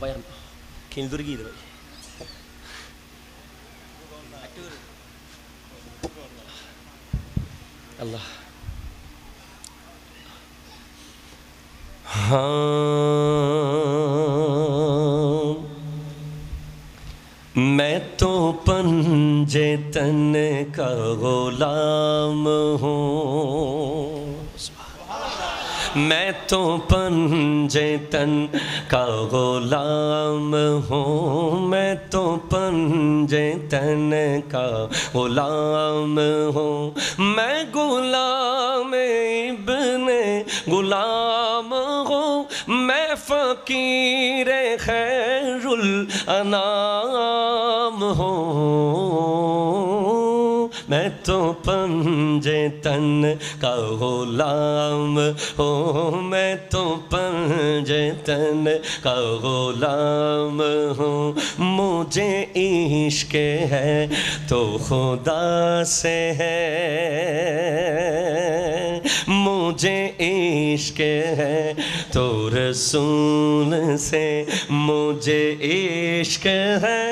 ভাই কেন দূরে গিয়ে ভাই আল্লাহ। हाँ मैं तो पंजे तन का गुलाम हूँ, मैं तो पंजे तन का गुलाम हूँ, मैं तो पंजे तन का गुलाम हूँ, मैं गुलाम इब्ने गुलाम हूँ, मैं फ़कीर खैरुल अनाम हूँ, मैं तो पंजे तन का गुलाम हूँ, मैं तो पंजे तन का गुलाम हूँ, मुझे इश्क है तो खुदा से है, मुझे इश्क है तो रसूल से, मुझे इश्क है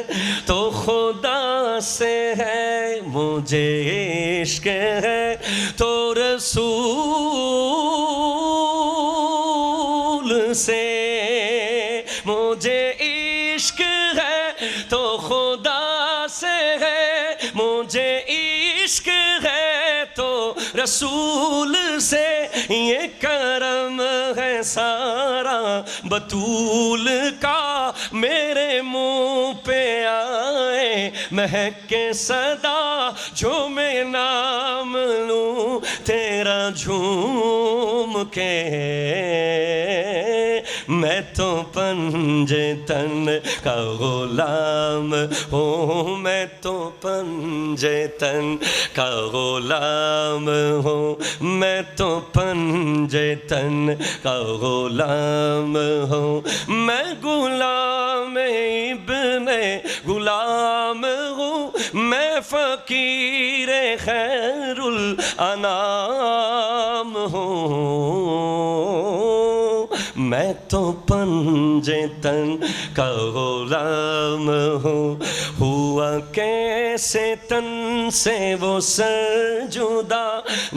तो खुदा से है, मुझे इश्क है तो रसूल से, मुझे इश्क है तो खुदा से है, मुझे इश्क है तो रसूल से, ये करम है सारा बतूल का मेरे मुंह पे आए مہکے صدا جو میں نام لوں تیرا جھوم کے میں تو پنجے تن کا غلام ہوں میں تو پنجے تن کا غلام ہوں میں تو پنجے تن کا غلام ہوں میں غلام ابن غلام ہوں میں فقیر خیر الانام ہوں میں تو پنجے تن کا غلام ہوں ہوا کیسے تن سے وہ سر جدا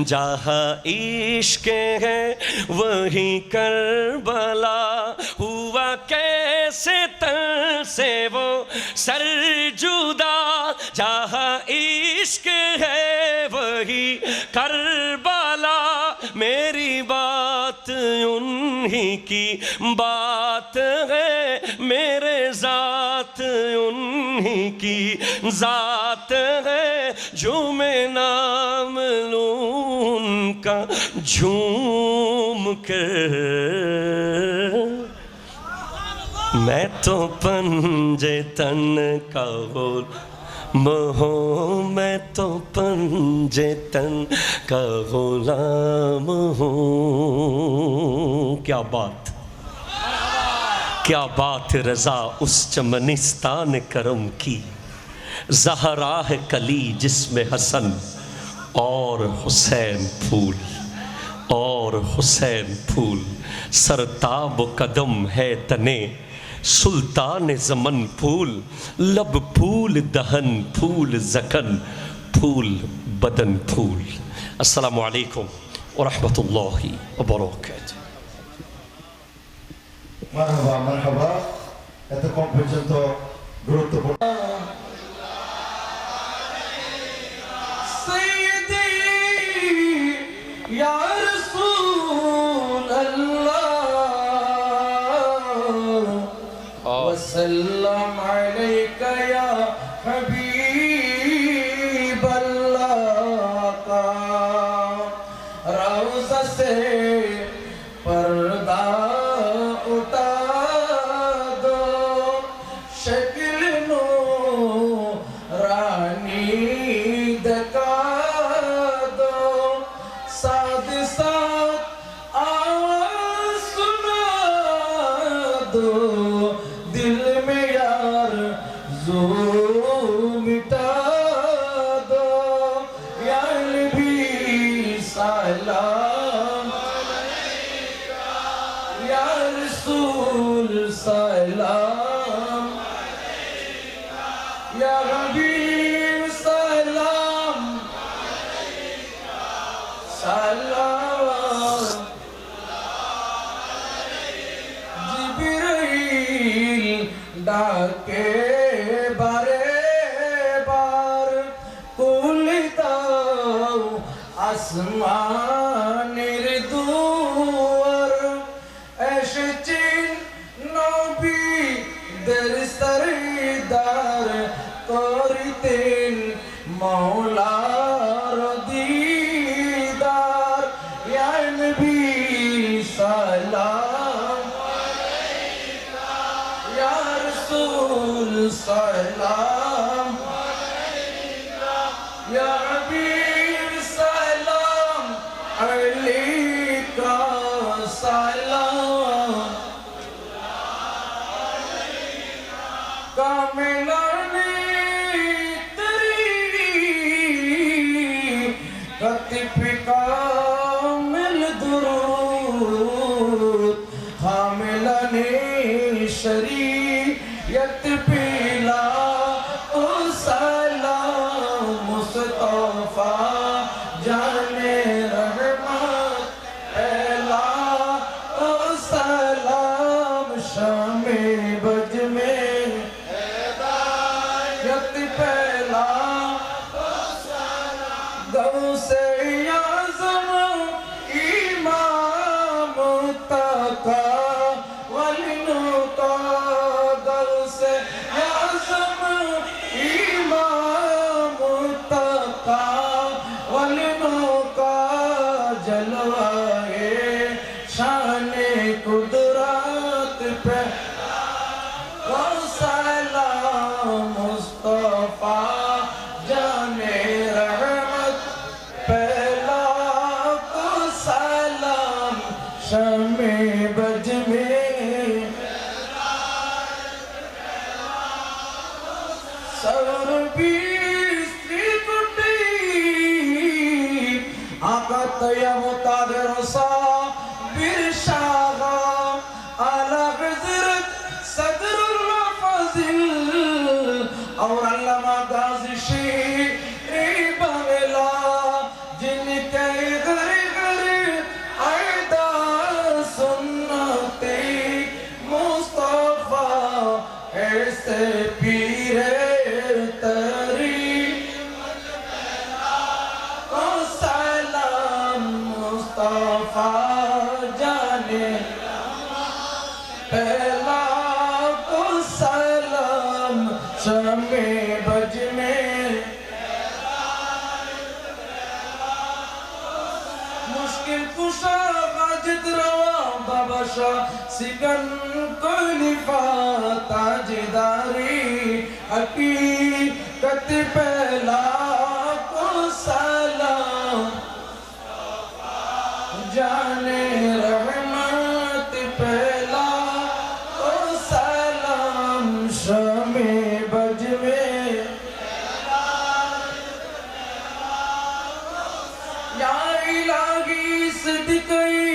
جہاں عشق ہے وہی کربلا ہوا کیسے تن سے وہ سر جدا جہاں عشق ہے وہی کربلا میری بات انہی کی بات ہے میرے ذات انہی کی ذات ہے جو میں نام لوں ان کا جھوم کر میں تو پنجے تن کا غلام ہوں میں تو پنجے تن کا غلام ہوں کیا بات رضا اس چمنستان کرم کی زہرا ہے کلی جس میں حسن اور حسین پھول سرتاب و قدم ہے تنے سلطان زمن پھول لب پھول دہن پھول زکن پھول بدن پھول السلام علیکم ورحمۃ اللہ وبرکاتہ মারহাবা মারহাবা এতক্ষণ পর্যন্ত গুরুত্বপূর্ণ سيدي يا رسول الله وسلم عليك يا حبيب الله کا روضہ سے پردہ اٹھا دو شکل نورانی دکھا دو ساتھ ساتھ آواز سنا دو دل میں یار زو مٹا دو یا نبی سلام یا رسول سلام یا حبیب سلام سلام جبرائیل ڈاکے بارے بار کلتاو আসমান দুয়ার এসেছেন নবীদের সরদার করিতেন মওলার দিদার ইয়া নবী সালাম আলাইকা ইয়া রাসূল সালাম আলাইকা ইয়া হাবিব সালাম আলাইকা সালাম কামিলানি তেরি কতিফ কামিল দুরূদ হামিলানি শরীয়ত পিলা ও সালাম মুস্তাফা জানে রহমত এলা ও সালাম শামে বজ মে हिदायत पहला गौसे आज़म इमाम तका वलियों का गौसे सर्विस्त्री कुटी आकत यमुतादर सा बिरशागा आला हज़रत सदरुल फज़िल और अल्लामा गाज़ी शेर बंगला जिनके घर घर आयदा सुन्नते मुस्तफा ऐसे पीरे तरी को सलाम मुस्तफा जाने पहला को सलाम शमे बज में मुश्किल कुशा वाजिद रवा बाबा शाह सिकन कुलिफा ताजदारी हकीकत पहला को सलाम जाने रहमत पहला को सलाम शमे बज में या इलाही सिद्दीक़ी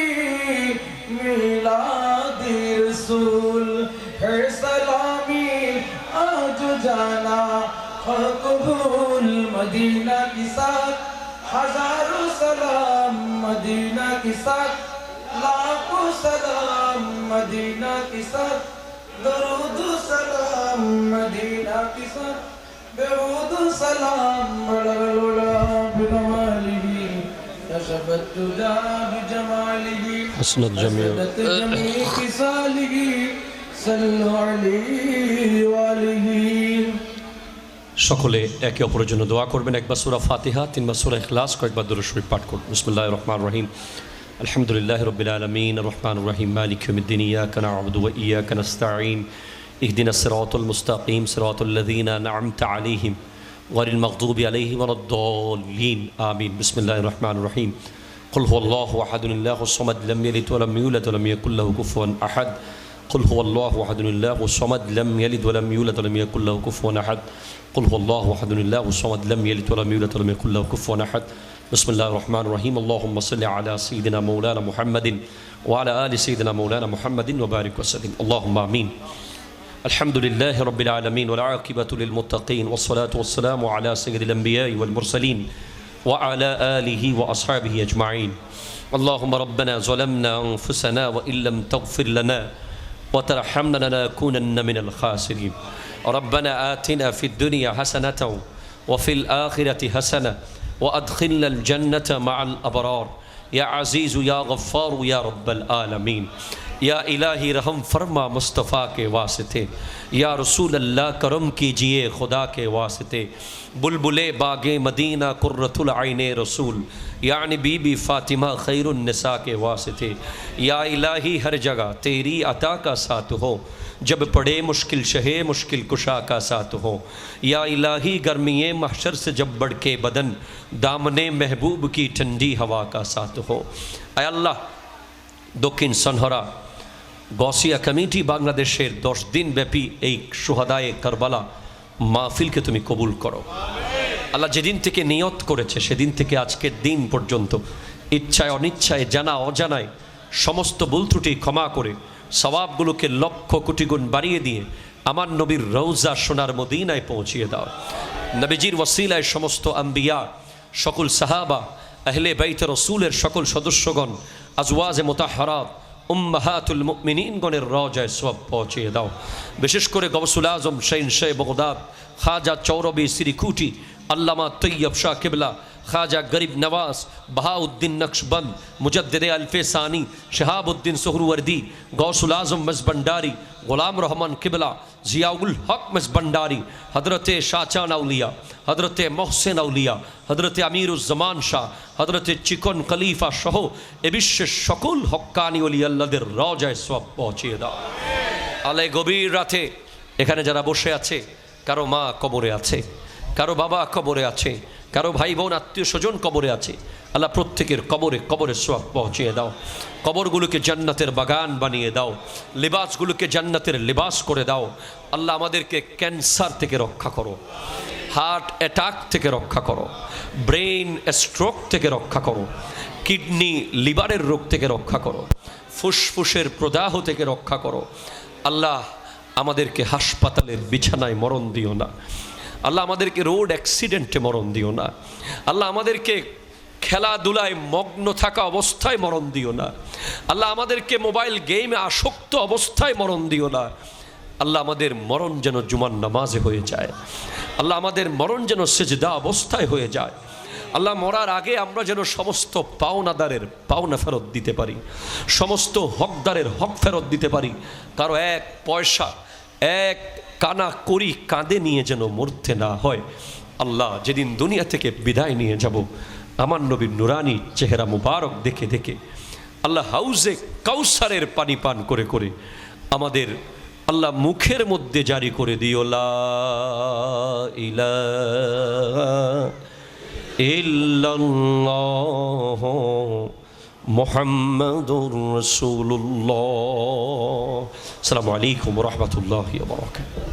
मिलाद रसूल है सलामी आज जाना कबूल मदीना की साथ हजारों सलाम मदीना की साथ लाखों सलाम मदीना की साथ दरूद सलाम मदीना की साथ बेरूद सलाम बड़ा बिकमालिही कशफत तुजा बिजमालिही हसनत जमील जमी किसालिही सल्लल्लाहु अलैहि वालिही সকলে একে অপরের জন্য দোয়া করবেন। একবার সূরা ফাতিহা, তিনবার সূরা ইখলাস, কয়েকবার দুরূদ শরীফ পাঠ করুন। বিসমিল্লাহির রহমানির রহিম। আলহামদুলিল্লাহি রাব্বিল আলামিন আর রহমানির রহিম মালিকি ইয়াউমিদ্দিন ইয়াকা না'বুদু ওয়া ইয়াকা নাস্তাঈন ইহদিনাস সিরাতাল মুস্তাকিম সিরাতাল লাযীনা আন'আমতা আলাইহিম গায়রিল মাগদুবি আলাইহিম ওয়ালাদ-দাল্লিন আমিন। বিসমিল্লাহির রহমানির রহিম। قل هو الله احد الله الصمد لم يلد ولم يولد ولم يكن له كفوا احد قل هو الله احد الله الصمد لم يلد ولم يولد ولم يكن له كفوا احد قل هو الله احد الله الصمد لم يلد ولم يولد ولم يكن له كفوا احد بسم الله الرحمن الرحيم اللهم صل على سيدنا مولانا محمد وعلى ال سيدنا مولانا محمد وبارك وسلم اللهم امين الحمد لله رب العالمين والعاقبة للمتقين والصلاة والسلام على سيد الأنبياء والمرسلين وعلى آله وأصحابه أجمعين اللهم ربنا ظلمنا أنفسنا وإن لم تغفر لنا وترحمنا لنكونن من الخاسرين ربنا آتنا في الدنيا حسنة وفي الآخرة حسنة وأدخلنا الجنة مع الأبرار يا عزيز يا غفار يا رب العالمين یا الہی رحم فرما مصطفیٰ کے واسطے یا رسول اللہ کرم کیجئے خدا کے واسطے بلبلے باغ مدینہ قرۃ العین رسول یعنی بی بی فاطمہ خیر النساء کے واسطے یا الہی ہر جگہ تیری عطا کا ساتھ ہو جب پڑے مشکل شہے مشکل کشا کا ساتھ ہو یا الہی گرمی محشر سے جب بڑھ کے بدن دامن محبوب کی ٹھنڈی ہوا کا ساتھ ہو اے اللہ দক্ষিণ সনহরা গসিয়া কমিটি বাংলাদেশের 10 দিন ব্যাপী এই শুহাদায়ে কারবালা মাহফিলকে তুমি কবুল করো আল্লাহ যেদিন থেকে নিয়ত করেছে সেদিন থেকে আজকের দিন পর্যন্ত ইচ্ছায় অনিচ্ছায় জানা অজানায় সমস্ত ভুল ত্রুটি ক্ষমা করে সওয়াবগুলোকে লক্ষ কোটি গুণ বাড়িয়ে দিয়ে আমার নবীর রওজা সোনার মদিনায় পৌঁছিয়ে দাও নবীজির ওসিলায় সমস্ত আম্বিয়া সকল সাহাবা আহলে বাইত রাসূলের সকল সদস্যগণ আজওয়াজে মুতাহহারাত উম্মাহাতুল মুমিনিন গণের রওজায়ে সওয়াব পৌঁছিয়ে দাও বিশেষ করে গওসুল আজম শাহ বাগদাদ খাজা চৌরবি শ্রীকুটি আল্লামা তৈয়ব শাহ কিবলা খাজা গরিব নওয়াজ বাহাউদ্দিন নকশবন্দ মুজদ্দিদ আলফে সানি শহাবুদ্দিন সুহরওয়ার্দী গওসুল আজম মজবন্ডারি গোলাম রহমান কিবলা জিয়াউল হক মজবন্ডারি হযরতে শাহচান আউলিয়া হযরতে মোহসেন আউলিয়া হযরতে আমিরুজ্জামান শাহ হযরতে চিকন খলিফা সহ এ বিশ্বের সকল হক্কানি ওলি আল্লাহদের রওজায়ে সওয়াব পৌঁছিয়ে দাও আলে গভীর রাতে এখানে যারা বসে আছে কারো মা কবরে আছে কারো বাবা কবরে আছে কারো ভাই বোন আত্মীয় স্বজন কবরে আছে আল্লাহ প্রত্যেকের কবরে কবরে সোয়াব পৌঁছিয়ে দাও, কবরগুলোকে জান্নাতের বাগান বানিয়ে দাও, লিবাসগুলোকে জান্নাতের লিবাস করে দাও। আল্লাহ আমাদেরকে ক্যান্সার থেকে রক্ষা করো, হার্ট অ্যাটাক থেকে রক্ষা করো, ব্রেন স্ট্রোক থেকে রক্ষা করো, কিডনি লিভারের রোগ থেকে রক্ষা করো, ফুসফুসের প্রদাহ থেকে রক্ষা করো। আল্লাহ আমাদেরকে হাসপাতালের বিছানায় মরণ দিও না। আল্লাহ আমাদেরকে রোড অ্যাক্সিডেন্টে মরণ দিও না। আল্লাহ আমাদেরকে খেলাধুলায় মগ্ন থাকা অবস্থায় মরণ দিও না। আল্লাহ আমাদেরকে মোবাইল গেমে আসক্ত অবস্থায় মরণ দিও না। আল্লাহ আমাদের মরণ যেন জুমার নামাজে হয়ে যায়। আল্লাহ আমাদের মরণ যেন সেজদা অবস্থায় হয়ে যায়। আল্লাহ মরার আগে আমরা যেন সমস্ত পাওনাদারের পাওনা ফেরত দিতে পারি, সমস্ত হকদারের হক ফেরত দিতে পারি। কারো এক পয়সা এক কানা করি কাঁধে নিয়ে যেন মরতে না হয়। আল্লাহ যেদিন দুনিয়া থেকে বিদায় নিয়ে যাব, আমার নবীর নুরানি চেহারা মুবারক দেখে দেখে আল্লাহ হাউজে কাউসারের পানি পান করে করে আমাদের আল্লাহ মুখের মধ্যে জারি করে দিও লা ইলাহা ইল্লাল্লাহ মুহাম্মাদুর রাসূলুল্লাহ। আসসালামু আলাইকুম ওয়া রাহমাতুল্লাহি ওয়া বারাকাতুহু।